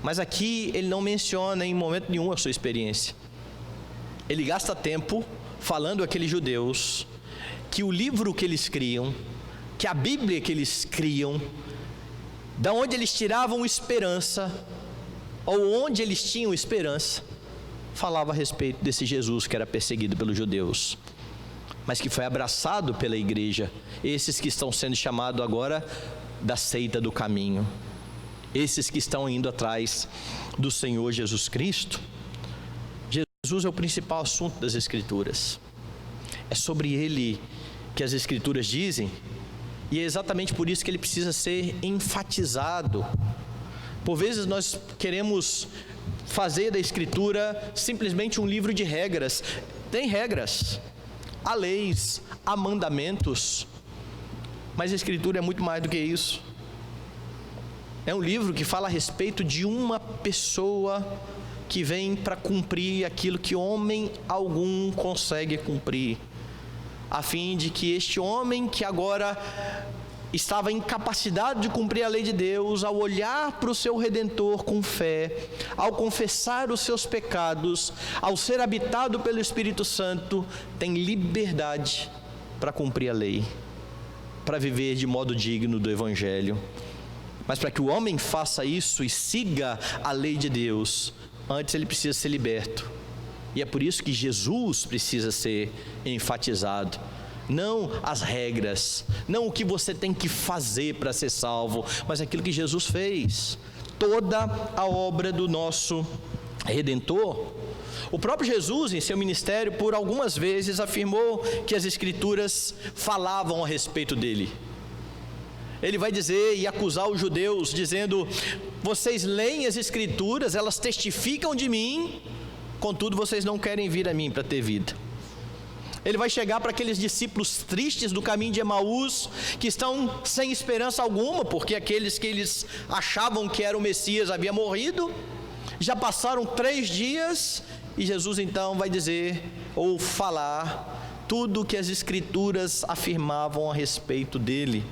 Mas aqui ele não menciona em momento nenhum a sua experiência. Ele gasta tempo falando àqueles judeus que o livro que eles criam, que a Bíblia que eles criam, da onde eles tiravam esperança, ou onde eles tinham esperança, falava a respeito desse Jesus que era perseguido pelos judeus, mas que foi abraçado pela igreja, esses que estão sendo chamados agora da seita do caminho, esses que estão indo atrás do Senhor Jesus Cristo. Jesus é o principal assunto das Escrituras, é sobre Ele que as Escrituras dizem, e é exatamente por isso que Ele precisa ser enfatizado. Por vezes nós queremos fazer da Escritura simplesmente um livro de regras. Tem regras, há leis, há mandamentos, mas a Escritura é muito mais do que isso. É um livro que fala a respeito de uma pessoa que vem para cumprir aquilo que homem algum consegue cumprir, a fim de que este homem que agora estava incapacitado de cumprir a lei de Deus, ao olhar para o seu Redentor com fé, ao confessar os seus pecados, ao ser habitado pelo Espírito Santo, tem liberdade para cumprir a lei, para viver de modo digno do Evangelho. Mas para que o homem faça isso e siga a lei de Deus, antes ele precisa ser liberto. E é por isso que Jesus precisa ser enfatizado. Não as regras, não o que você tem que fazer para ser salvo, mas aquilo que Jesus fez. Toda a obra do nosso Redentor. O próprio Jesus, em seu ministério, por algumas vezes afirmou que as Escrituras falavam a respeito dele. Ele vai dizer e acusar os judeus, dizendo: vocês leem as Escrituras, elas testificam de mim, contudo vocês não querem vir a mim para ter vida. Ele vai chegar para aqueles discípulos tristes do caminho de Emaús, que estão sem esperança alguma, porque aqueles que eles achavam que era o Messias havia morrido, já passaram 3 dias E Jesus então vai dizer, ou falar, tudo o que as Escrituras afirmavam a respeito dele.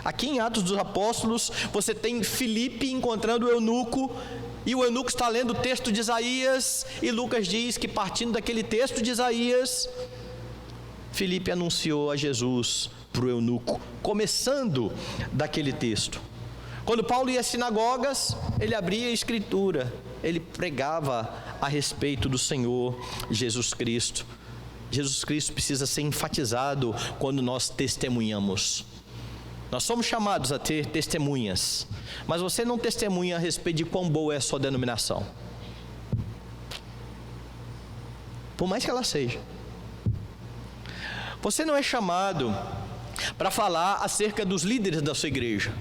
Aqui em Atos dos Apóstolos, você tem Filipe encontrando o eunuco, e o eunuco está lendo o texto de Isaías, e Lucas diz que partindo daquele texto de Isaías, Filipe anunciou a Jesus para o eunuco, começando daquele texto. Quando Paulo ia às sinagogas, ele abria a Escritura, ele pregava a respeito do Senhor Jesus Cristo. Jesus Cristo precisa ser enfatizado quando nós testemunhamos. Nós somos chamados a ter testemunhas, mas você não testemunha a respeito de quão boa é a sua denominação, por mais que ela seja. Você não é chamado para falar acerca dos líderes da sua igreja.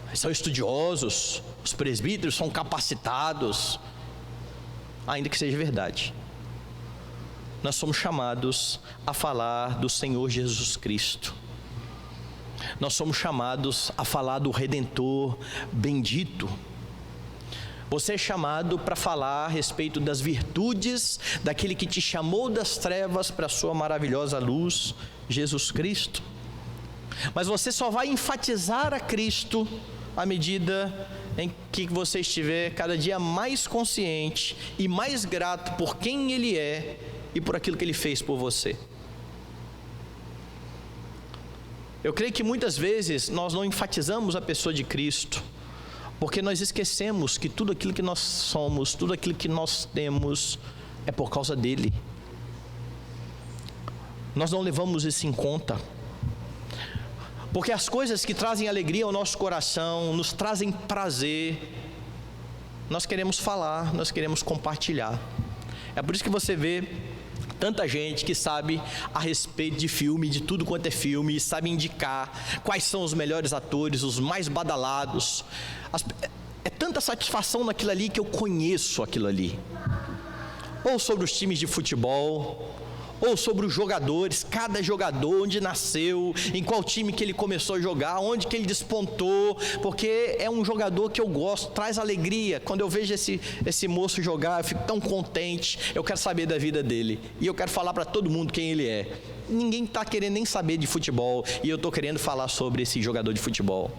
Eles são estudiosos, os presbíteros são capacitados, ainda que seja verdade. Nós somos chamados a falar do Senhor Jesus Cristo. Nós somos chamados a falar do Redentor bendito. Você é chamado para falar a respeito das virtudes daquele que te chamou das trevas para a sua maravilhosa luz, Jesus Cristo. Mas você só vai enfatizar a Cristo à medida em que você estiver cada dia mais consciente e mais grato por quem Ele é e por aquilo que Ele fez por você. Eu creio que muitas vezes nós não enfatizamos a pessoa de Cristo, porque nós esquecemos que tudo aquilo que nós somos, tudo aquilo que nós temos, é por causa dEle. Nós não levamos isso em conta, porque as coisas que trazem alegria ao nosso coração, nos trazem prazer, nós queremos falar, nós queremos compartilhar. É por isso que você vê tanta gente que sabe a respeito de filme, de tudo quanto é filme, e sabe indicar quais são os melhores atores, os mais badalados. É tanta satisfação naquilo ali que eu conheço aquilo ali. Ou sobre os times de futebol, ou sobre os jogadores, cada jogador, onde nasceu, em qual time que ele começou a jogar, onde que ele despontou, porque é um jogador que eu gosto, traz alegria. Quando eu vejo esse moço jogar, eu fico tão contente, eu quero saber da vida dele, e eu quero falar para todo mundo quem ele é. Ninguém está querendo nem saber de futebol, e eu estou querendo falar sobre esse jogador de futebol.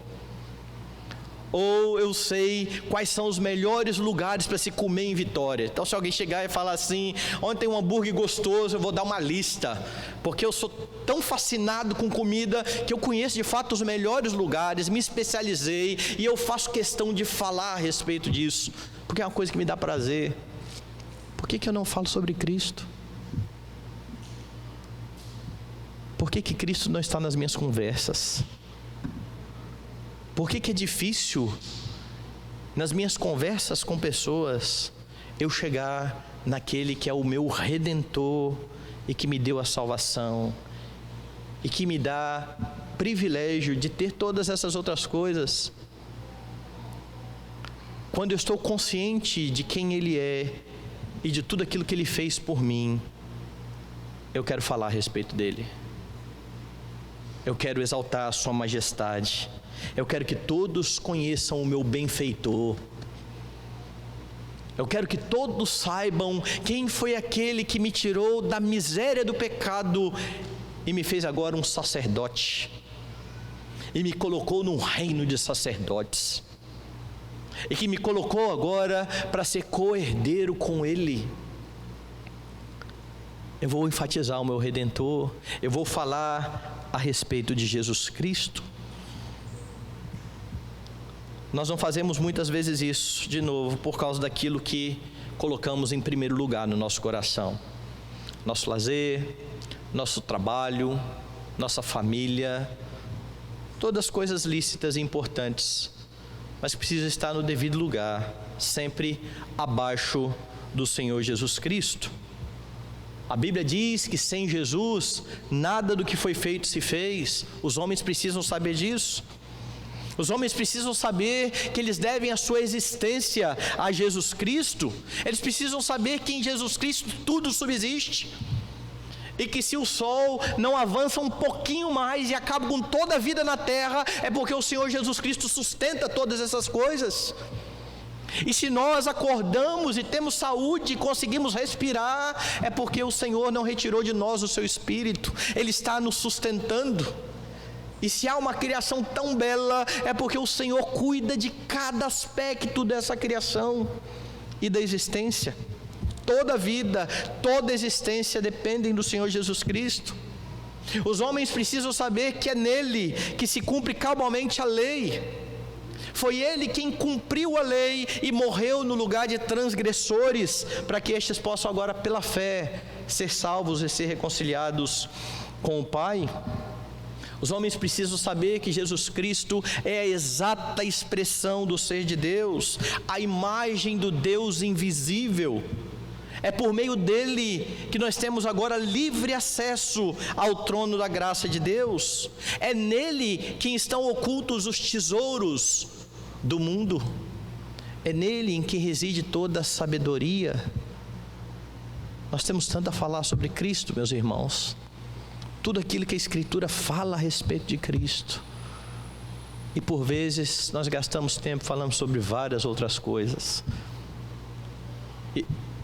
Ou eu sei quais são os melhores lugares para se comer em Vitória. Então, se alguém chegar e falar assim, onde tem um hambúrguer gostoso, eu vou dar uma lista, porque eu sou tão fascinado com comida que eu conheço de fato os melhores lugares, me especializei e eu faço questão de falar a respeito disso, porque é uma coisa que me dá prazer. Por que eu não falo sobre Cristo? Por que Cristo não está nas minhas conversas? Por que é difícil, nas minhas conversas com pessoas, eu chegar naquele que é o meu Redentor e que me deu a salvação e que me dá privilégio de ter todas essas outras coisas? Quando eu estou consciente de quem Ele é e de tudo aquilo que Ele fez por mim, eu quero falar a respeito dEle. Eu quero exaltar a Sua majestade. Eu quero que todos conheçam o meu benfeitor. Eu quero que todos saibam quem foi aquele que me tirou da miséria do pecado e me fez agora um sacerdote, e me colocou num reino de sacerdotes, e que me colocou agora para ser co-herdeiro com Ele. Eu vou enfatizar o meu Redentor, eu vou falar a respeito de Jesus Cristo. Nós não fazemos muitas vezes isso, de novo, por causa daquilo que colocamos em primeiro lugar no nosso coração. Nosso lazer, nosso trabalho, nossa família, todas coisas lícitas e importantes, mas que precisam estar no devido lugar, sempre abaixo do Senhor Jesus Cristo. A Bíblia diz que sem Jesus, nada do que foi feito se fez. Os homens precisam saber disso. Os homens precisam saber que eles devem a sua existência a Jesus Cristo. Eles precisam saber que em Jesus Cristo tudo subsiste. E que se o sol não avança um pouquinho mais e acaba com toda a vida na terra, é porque o Senhor Jesus Cristo sustenta todas essas coisas. E se nós acordamos e temos saúde e conseguimos respirar, é porque o Senhor não retirou de nós o seu Espírito, Ele está nos sustentando. E se há uma criação tão bela, é porque o Senhor cuida de cada aspecto dessa criação e da existência. Toda vida, toda existência dependem do Senhor Jesus Cristo. Os homens precisam saber que é nele que se cumpre cabalmente a lei. Foi Ele quem cumpriu a lei e morreu no lugar de transgressores, para que estes possam agora, pela fé, ser salvos e ser reconciliados com o Pai. Os homens precisam saber que Jesus Cristo é a exata expressão do ser de Deus, a imagem do Deus invisível. É por meio dele que nós temos agora livre acesso ao trono da graça de Deus. É nele que estão ocultos os tesouros do mundo. É nele em que reside toda a sabedoria. Nós temos tanto a falar sobre Cristo, meus irmãos. Tudo aquilo que a Escritura fala a respeito de Cristo. E por vezes nós gastamos tempo falando sobre várias outras coisas.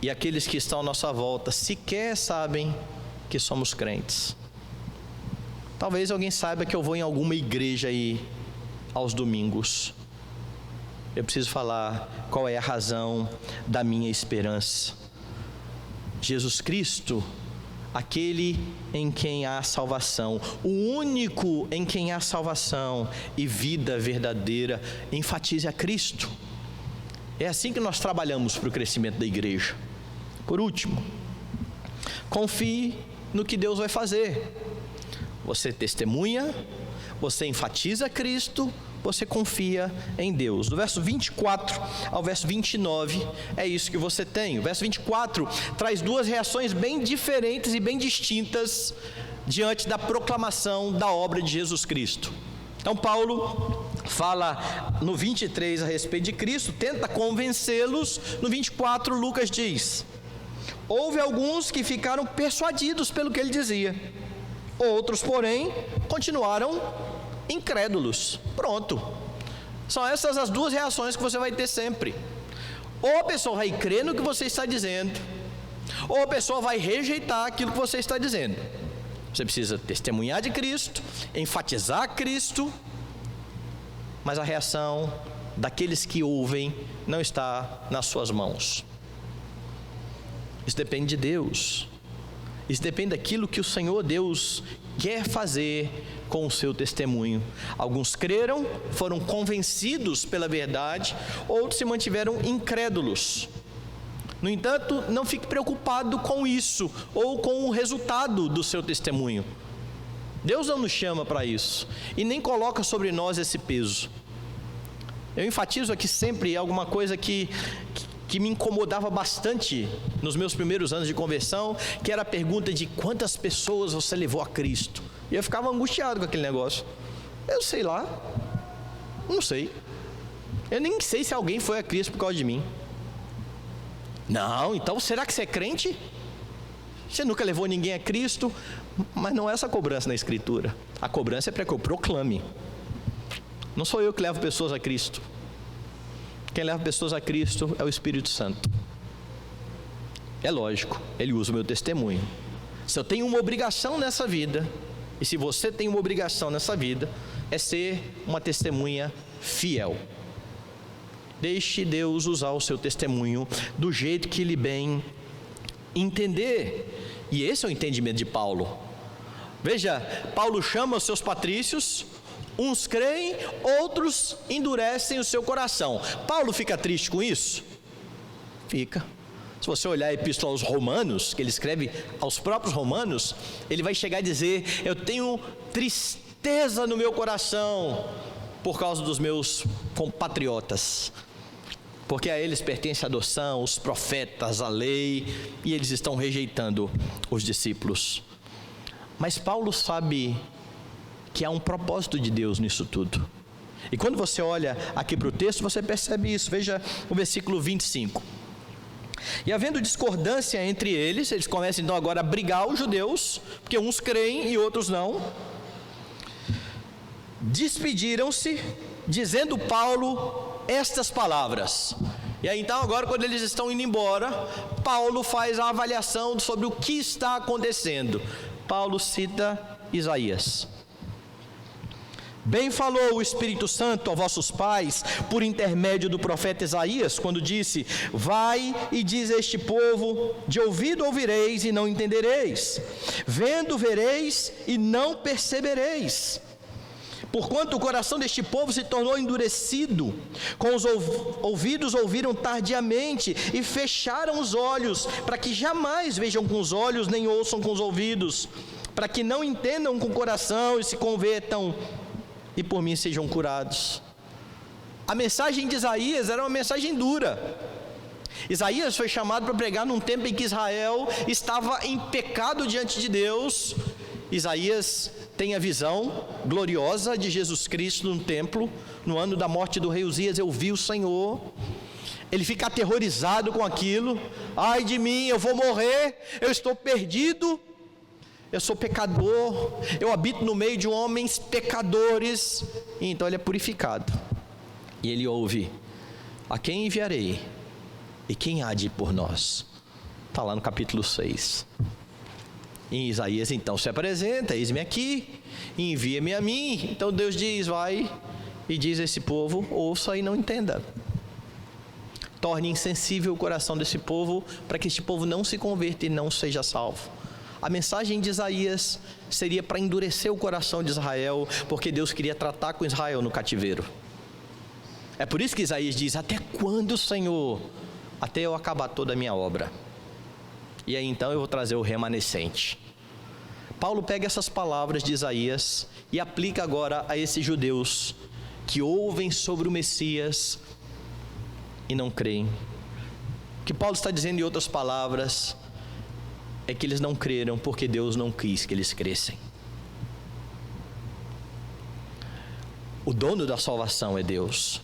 E aqueles que estão à nossa volta sequer sabem que somos crentes. Talvez alguém saiba que eu vou em alguma igreja aí aos domingos. Eu preciso falar qual é a razão da minha esperança. Jesus Cristo, aquele em quem há salvação, o único em quem há salvação e vida verdadeira. Enfatize a Cristo. É assim que nós trabalhamos para o crescimento da igreja. Por último, confie no que Deus vai fazer. Você testemunha, você enfatiza Cristo, você confia em Deus. Do verso 24 ao verso 29, é isso que você tem. O verso 24 traz duas reações bem diferentes e bem distintas diante da proclamação da obra de Jesus Cristo. Então Paulo fala no 23 a respeito de Cristo, tenta convencê-los. No 24 Lucas diz: houve alguns que ficaram persuadidos pelo que ele dizia, outros porém continuaram incrédulos. Pronto, são essas as duas reações que você vai ter sempre. Ou a pessoa vai crer no que você está dizendo, ou a pessoa vai rejeitar aquilo que você está dizendo. Você precisa testemunhar de Cristo, enfatizar Cristo, mas a reação daqueles que ouvem não está nas suas mãos. Isso depende de Deus. Isso depende daquilo que o Senhor Deus quer fazer com o seu testemunho. Alguns creram, foram convencidos pela verdade, outros se mantiveram incrédulos. No entanto, não fique preocupado com isso ou com o resultado do seu testemunho. Deus não nos chama para isso e nem coloca sobre nós esse peso. Eu enfatizo aqui sempre alguma coisa que me incomodava bastante nos meus primeiros anos de conversão, que era a pergunta de quantas pessoas você levou a Cristo. E eu ficava angustiado com aquele negócio. Eu sei lá, não sei. Eu nem sei se alguém foi a Cristo por causa de mim. Não, então será que você é crente? Você nunca levou ninguém a Cristo? Mas não é essa a cobrança na Escritura. A cobrança é para que eu proclame. Não sou eu que levo pessoas a Cristo. Quem leva pessoas a Cristo é o Espírito Santo. É lógico, Ele usa o meu testemunho. Se eu tenho uma obrigação nessa vida, e se você tem uma obrigação nessa vida, é ser uma testemunha fiel. Deixe Deus usar o seu testemunho do jeito que Ele bem entender. E esse é o entendimento de Paulo. Veja, Paulo chama os seus patrícios, uns creem, outros endurecem o seu coração. Paulo fica triste com isso? Fica. Se você olhar a epístola aos Romanos, que ele escreve aos próprios Romanos, ele vai chegar a dizer: eu tenho tristeza no meu coração por causa dos meus compatriotas, porque a eles pertence a adoção, os profetas, a lei, e eles estão rejeitando os discípulos. Mas Paulo sabe que há um propósito de Deus nisso tudo. E quando você olha aqui para o texto, você percebe isso. Veja o versículo 25. E havendo discordância entre eles começam então agora a brigar os judeus, porque uns creem e outros não. Despediram-se, dizendo Paulo estas palavras: E aí então agora, quando eles estão indo embora, Paulo faz a avaliação sobre o que está acontecendo. Paulo cita Isaías. Bem falou o Espírito Santo a vossos pais, por intermédio do profeta Isaías, quando disse: vai e diz a este povo, de ouvido ouvireis e não entendereis, vendo vereis e não percebereis. Porquanto o coração deste povo se tornou endurecido, com os ouvidos ouviram tardiamente e fecharam os olhos, para que jamais vejam com os olhos, nem ouçam com os ouvidos, para que não entendam com o coração e se convertam, e por mim sejam curados. A mensagem de Isaías era uma mensagem dura. Isaías foi chamado para pregar num tempo em que Israel estava em pecado diante de Deus. Isaías tem a visão gloriosa de Jesus Cristo no templo, no ano da morte do rei Uzias. Eu vi o Senhor. Ele fica aterrorizado com aquilo. Ai de mim, eu vou morrer, eu estou perdido, eu sou pecador, eu habito no meio de homens pecadores. E então ele é purificado, e ele ouve: a quem enviarei? E quem há de ir por nós? Está lá no capítulo 6. Em Isaías então se apresenta: eis-me aqui, envia-me a mim. Então Deus diz: vai e diz a esse povo: ouça e não entenda. Torne insensível o coração desse povo, para que este povo não se converta e não seja salvo. A mensagem de Isaías seria para endurecer o coração de Israel, porque Deus queria tratar com Israel no cativeiro. É por isso que Isaías diz: até quando, Senhor? Até eu acabar toda a minha obra. E aí então eu vou trazer o remanescente. Paulo pega essas palavras de Isaías e aplica agora a esses judeus que ouvem sobre o Messias e não creem. O que Paulo está dizendo, em outras palavras, é que eles não creram porque Deus não quis que eles crescem. O dono da salvação é Deus.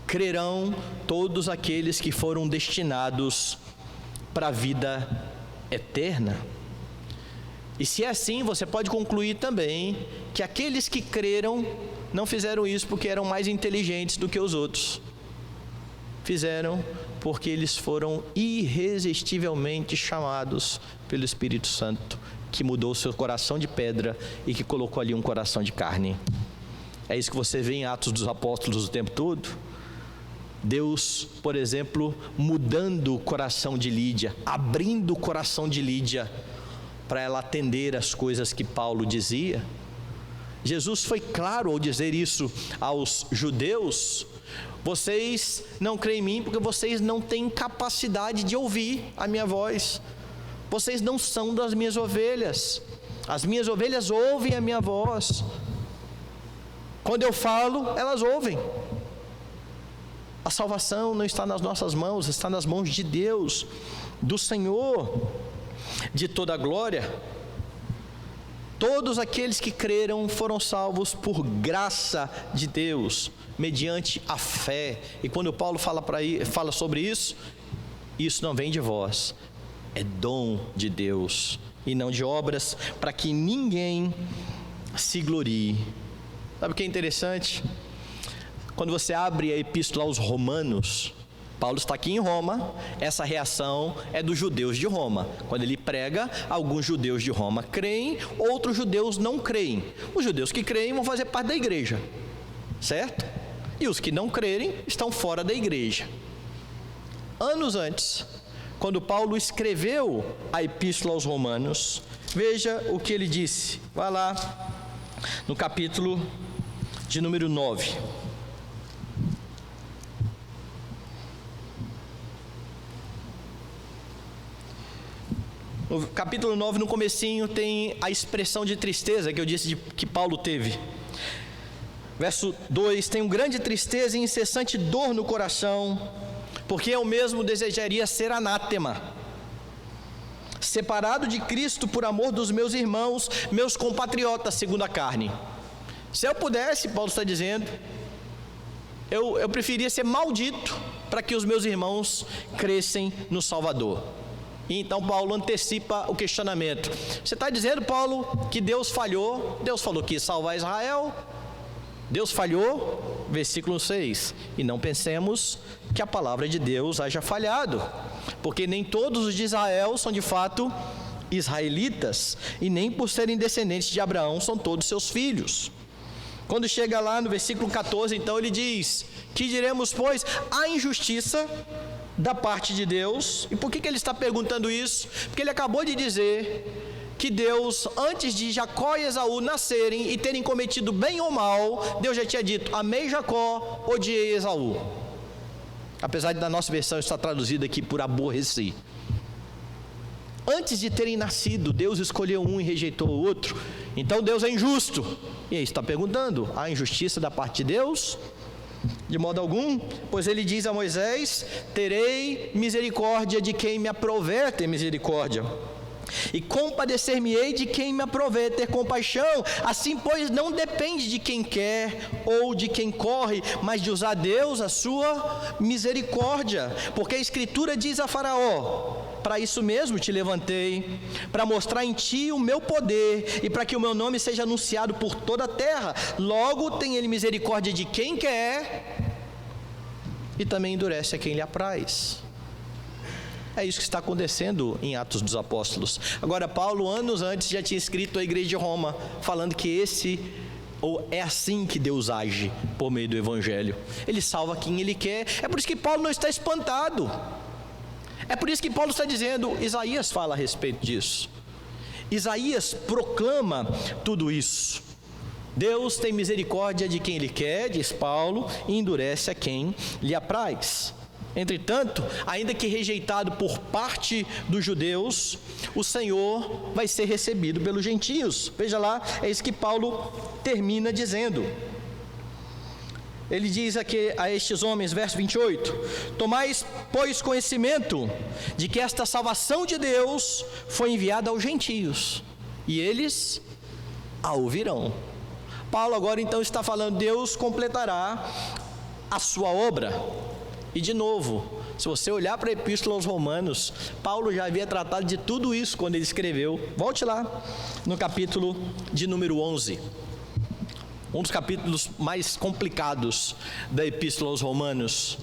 Crerão todos aqueles que foram destinados para a vida eterna. E se é assim, você pode concluir também que aqueles que creram não fizeram isso porque eram mais inteligentes do que os outros. Fizeram porque eles foram irresistivelmente chamados pelo Espírito Santo, que mudou o seu coração de pedra e que colocou ali um coração de carne. É isso que você vê em Atos dos Apóstolos o tempo todo. Deus, por exemplo, mudando o coração de Lídia, abrindo o coração de Lídia para ela atender as coisas que Paulo dizia. Jesus foi claro ao dizer isso aos judeus: vocês não creem em mim porque vocês não têm capacidade de ouvir a minha voz. Vocês não são das minhas ovelhas. As minhas ovelhas ouvem a minha voz. Quando eu falo, elas ouvem. A salvação não está nas nossas mãos, está nas mãos de Deus, do Senhor de toda a glória. Todos aqueles que creram foram salvos por graça de Deus, mediante a fé. E quando Paulo fala sobre isso, isso não vem de vós, é dom de Deus, e não de obras, para que ninguém se glorie. Sabe o que é interessante? Quando você abre a epístola aos Romanos, Paulo está aqui em Roma, essa reação é dos judeus de Roma. Quando ele prega, alguns judeus de Roma creem, outros judeus não creem. Os judeus que creem vão fazer parte da igreja, certo? E os que não crerem estão fora da igreja. Anos antes, quando Paulo escreveu a epístola aos Romanos, veja o que ele disse. Vai lá no capítulo de número 9. No capítulo 9, no comecinho, tem a expressão de tristeza que eu disse que Paulo teve. Verso 2: tenho grande tristeza e incessante dor no coração, porque eu mesmo desejaria ser anátema, separado de Cristo por amor dos meus irmãos, meus compatriotas segundo a carne. Se eu pudesse, Paulo está dizendo, eu preferia ser maldito para que os meus irmãos crescem no Salvador. E então Paulo antecipa o questionamento. Você está dizendo, Paulo, que Deus falhou? Deus falou que ia salvar Israel, Deus falhou, versículo 6, e não pensemos que a palavra de Deus haja falhado, porque nem todos os de Israel são de fato israelitas, e nem por serem descendentes de Abraão são todos seus filhos. Quando chega lá no versículo 14, então ele diz: que diremos, pois? Há injustiça da parte de Deus. E por que ele está perguntando isso? Porque ele acabou de dizer que Deus, antes de Jacó e Esaú nascerem e terem cometido bem ou mal, Deus já tinha dito: amei Jacó, odiei Esaú. Apesar de na nossa versão estar traduzida aqui por aborreci. Antes de terem nascido, Deus escolheu um e rejeitou o outro. Então Deus é injusto. E aí está perguntando: há injustiça da parte de Deus? De modo algum, pois ele diz a Moisés: terei misericórdia de quem me aprover ter misericórdia, e compadecer-me-ei de quem me aprover ter compaixão. Assim, pois, não depende de quem quer ou de quem corre, mas de usar Deus a sua misericórdia. Porque a Escritura diz a Faraó: para isso mesmo te levantei, para mostrar em ti o meu poder, e para que o meu nome seja anunciado por toda a terra. Logo tem ele misericórdia de quem quer, e também endurece a quem lhe apraz. É isso que está acontecendo em Atos dos Apóstolos. Agora, Paulo, anos antes, já tinha escrito à igreja de Roma, falando que é assim que Deus age por meio do Evangelho. Ele salva quem Ele quer. É por isso que Paulo não está espantado. É por isso que Paulo está dizendo, Isaías fala a respeito disso. Isaías proclama tudo isso. Deus tem misericórdia de quem Ele quer, diz Paulo, e endurece a quem lhe apraz. Entretanto, ainda que rejeitado por parte dos judeus, o Senhor vai ser recebido pelos gentios. Veja lá, é isso que Paulo termina dizendo. Ele diz aqui a estes homens, verso 28, tomais, pois, conhecimento de que esta salvação de Deus foi enviada aos gentios, e eles a ouvirão. Paulo agora então está falando: Deus completará a sua obra. E de novo, se você olhar para a Epístola aos Romanos, Paulo já havia tratado de tudo isso quando ele escreveu. Volte lá, no capítulo de número 11. Um dos capítulos mais complicados da Epístola aos Romanos,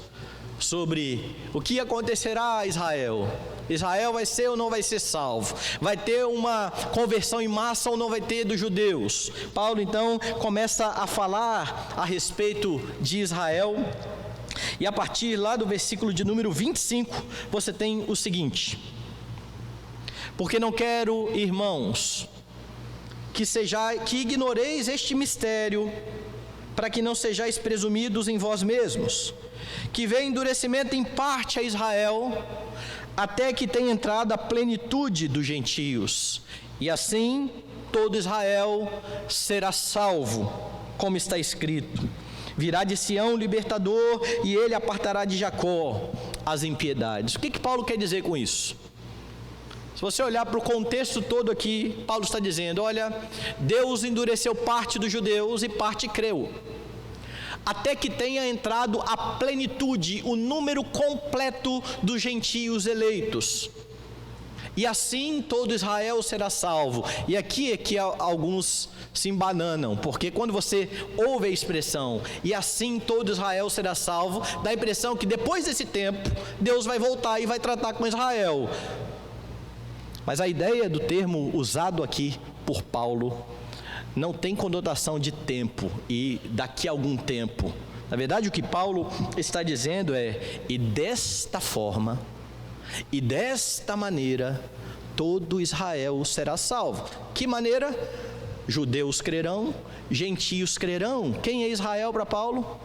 sobre o que acontecerá a Israel. Israel vai ser ou não vai ser salvo? Vai ter uma conversão em massa ou não vai ter dos judeus? Paulo então começa a falar a respeito de Israel. E a partir lá do versículo de número 25, você tem o seguinte: porque não quero, irmãos, que ignoreis este mistério, para que não sejais presumidos em vós mesmos, que veio endurecimento em parte a Israel, até que tenha entrado a plenitude dos gentios, e assim todo Israel será salvo, como está escrito: virá de Sião o libertador, e ele apartará de Jacó as impiedades. O que Paulo quer dizer com isso? Se você olhar para o contexto todo aqui, Paulo está dizendo: olha, Deus endureceu parte dos judeus e parte creu, até que tenha entrado a plenitude, o número completo dos gentios eleitos, e assim todo Israel será salvo. E aqui é que alguns se embananam, porque quando você ouve a expressão "e assim todo Israel será salvo", dá a impressão que depois desse tempo Deus vai voltar e vai tratar com Israel. Mas a ideia do termo usado aqui por Paulo não tem conotação de tempo e daqui a algum tempo. Na verdade, o que Paulo está dizendo é: e desta forma, e desta maneira, todo Israel será salvo. Que maneira? Judeus crerão, gentios crerão. Quem é Israel para Paulo?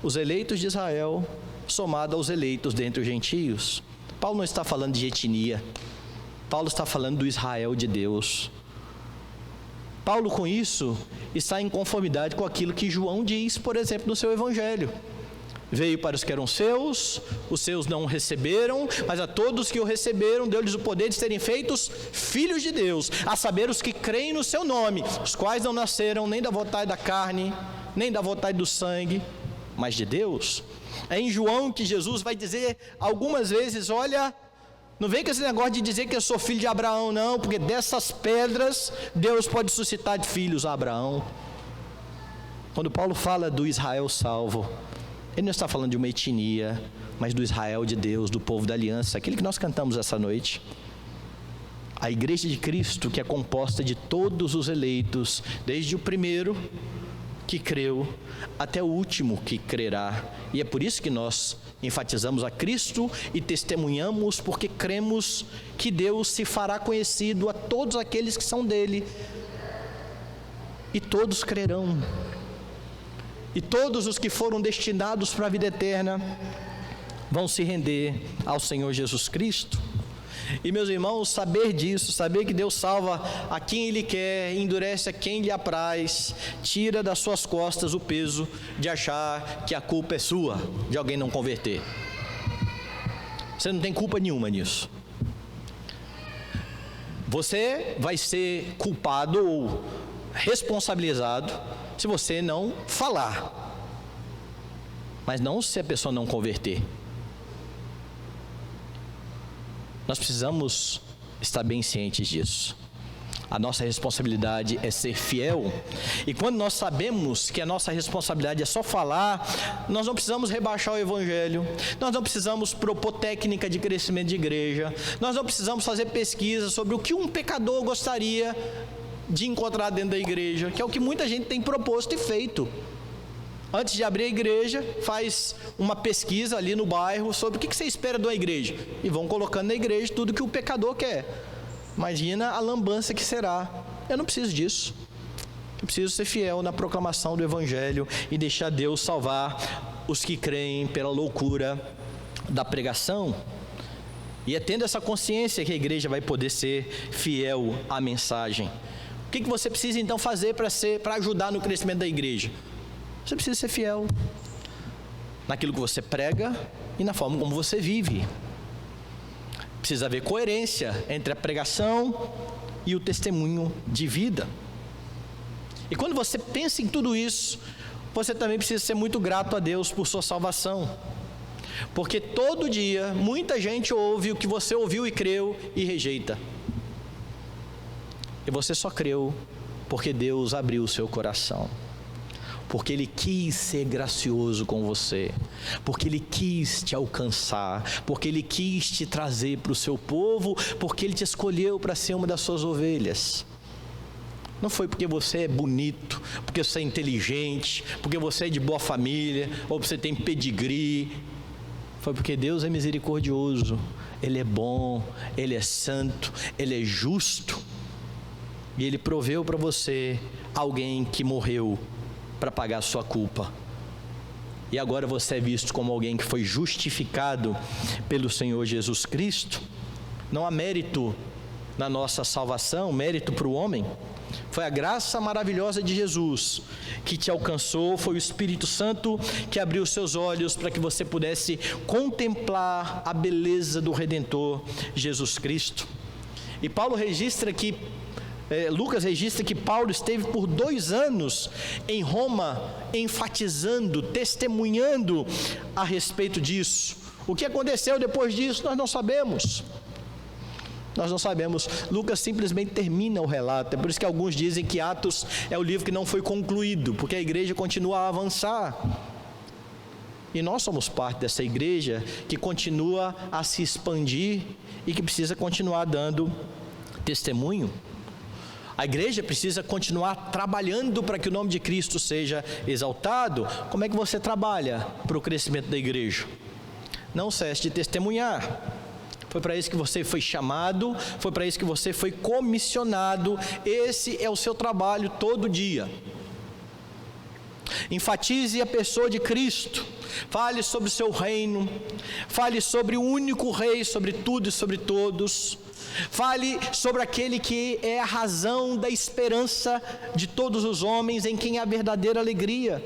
Os eleitos de Israel, somado aos eleitos dentre os gentios. Paulo não está falando de etnia. Paulo está falando do Israel de Deus. Paulo, com isso, está em conformidade com aquilo que João diz, por exemplo, no seu evangelho: veio para os que eram seus, os seus não o receberam, mas a todos que o receberam, deu-lhes o poder de serem feitos filhos de Deus, a saber, os que creem no seu nome, os quais não nasceram nem da vontade da carne, nem da vontade do sangue, mas de Deus. É em João que Jesus vai dizer algumas vezes: olha, não vem com esse negócio de dizer que eu sou filho de Abraão, não, porque dessas pedras Deus pode suscitar de filhos a Abraão. Quando Paulo fala do Israel salvo, ele não está falando de uma etnia, mas do Israel de Deus, do povo da aliança, aquele que nós cantamos essa noite. A igreja de Cristo, que é composta de todos os eleitos, desde o primeiro que creu até o último que crerá. E é por isso que nós enfatizamos a Cristo e testemunhamos, porque cremos que Deus se fará conhecido a todos aqueles que são dele, e todos crerão. E todos os que foram destinados para a vida eterna vão se render ao Senhor Jesus Cristo. E meus irmãos, saber disso, saber que Deus salva a quem Ele quer, endurece a quem lhe apraz, tira das suas costas o peso de achar que a culpa é sua, de alguém não converter. Você não tem culpa nenhuma nisso. Você vai ser culpado ou responsabilizado se você não falar, mas não se a pessoa não converter. Nós precisamos estar bem cientes disso. A nossa responsabilidade é ser fiel. E quando nós sabemos que a nossa responsabilidade é só falar, nós não precisamos rebaixar o evangelho, nós não precisamos propor técnica de crescimento de igreja, nós não precisamos fazer pesquisa sobre o que um pecador gostaria de encontrar dentro da igreja, que é o que muita gente tem proposto e feito. Antes de abrir a igreja, faz uma pesquisa ali no bairro sobre o que você espera de uma igreja, e vão colocando na igreja tudo que o pecador quer. Imagina a lambança que será. Eu não preciso disso. Eu preciso ser fiel na proclamação do evangelho e deixar Deus salvar os que creem pela loucura da pregação. E é tendo essa consciência que a igreja vai poder ser fiel à mensagem. O que você precisa então fazer para ajudar no crescimento da igreja? Você precisa ser fiel naquilo que você prega e na forma como você vive. Precisa haver coerência entre a pregação e o testemunho de vida. E quando você pensa em tudo isso, você também precisa ser muito grato a Deus por sua salvação. Porque todo dia muita gente ouve o que você ouviu e creu e rejeita. E você só creu porque Deus abriu o seu coração. Porque Ele quis ser gracioso com você, porque Ele quis te alcançar, porque Ele quis te trazer para o seu povo, porque Ele te escolheu para ser uma das suas ovelhas. Não foi porque você é bonito, porque você é inteligente, porque você é de boa família, ou porque você tem pedigree. Foi porque Deus é misericordioso, Ele é bom, Ele é santo, Ele é justo, e Ele proveu para você alguém que morreu para pagar a sua culpa. E agora você é visto como alguém que foi justificado pelo Senhor Jesus Cristo. Não há mérito na nossa salvação, mérito para o homem. Foi a graça maravilhosa de Jesus que te alcançou, foi o Espírito Santo que abriu os seus olhos para que você pudesse contemplar a beleza do Redentor Jesus Cristo. E Lucas registra que Paulo esteve por 2 anos em Roma, enfatizando, testemunhando a respeito disso. O que aconteceu depois disso, nós não sabemos. Lucas simplesmente termina o relato. É por isso que alguns dizem que Atos é o livro que não foi concluído, porque a igreja continua a avançar. E nós somos parte dessa igreja que continua a se expandir e que precisa continuar dando testemunho. A igreja precisa continuar trabalhando para que o nome de Cristo seja exaltado. Como é que você trabalha para o crescimento da igreja? Não cesse de testemunhar. Foi para isso que você foi chamado, foi para isso que você foi comissionado. Esse é o seu trabalho todo dia. Enfatize a pessoa de Cristo. Fale sobre o seu reino. Fale sobre o único rei, sobre tudo e sobre todos. Fale sobre aquele que é a razão da esperança de todos os homens, em quem há verdadeira alegria.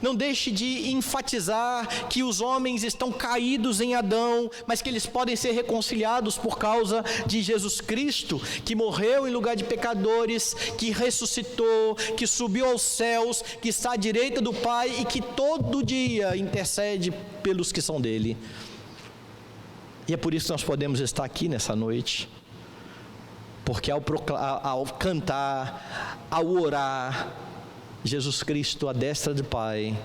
Não deixe de enfatizar que os homens estão caídos em Adão, mas que eles podem ser reconciliados por causa de Jesus Cristo, que morreu em lugar de pecadores, que ressuscitou, que subiu aos céus, que está à direita do Pai e que todo dia intercede pelos que são dele. E é por isso que nós podemos estar aqui nessa noite, porque ao cantar, ao orar, Jesus Cristo, à destra do Pai,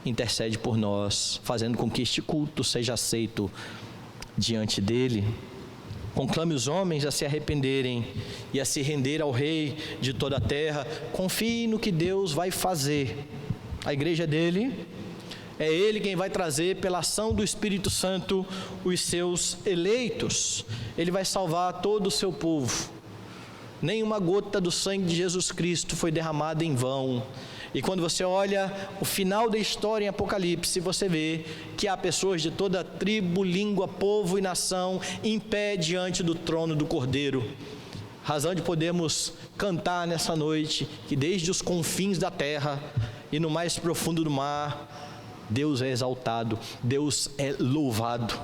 intercede por nós, fazendo com que este culto seja aceito diante dele. Conclame os homens a se arrependerem e a se render ao Rei de toda a terra. Confie no que Deus vai fazer. A igreja é dele, é ele quem vai trazer, pela ação do Espírito Santo, os seus eleitos. Ele vai salvar todo o seu povo. Nenhuma gota do sangue de Jesus Cristo foi derramada em vão. E quando você olha o final da história em Apocalipse, você vê que há pessoas de toda tribo, língua, povo e nação em pé diante do trono do Cordeiro. Razão de podermos cantar nessa noite que desde os confins da terra e no mais profundo do mar, Deus é exaltado, Deus é louvado,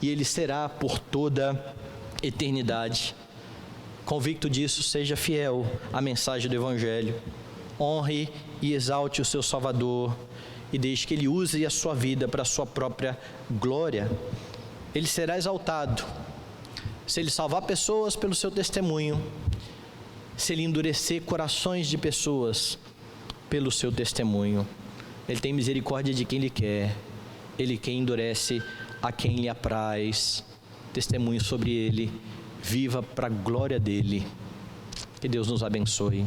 e Ele será por toda eternidade. Convicto disso, seja fiel à mensagem do Evangelho. Honre e exalte o seu Salvador e deixe que Ele use a sua vida para a sua própria glória. Ele será exaltado se Ele salvar pessoas pelo seu testemunho, se Ele endurecer corações de pessoas pelo seu testemunho. Ele tem misericórdia de quem Ele quer, Ele quem endurece a quem lhe apraz. Testemunho sobre Ele, viva para a glória dEle. Que Deus nos abençoe.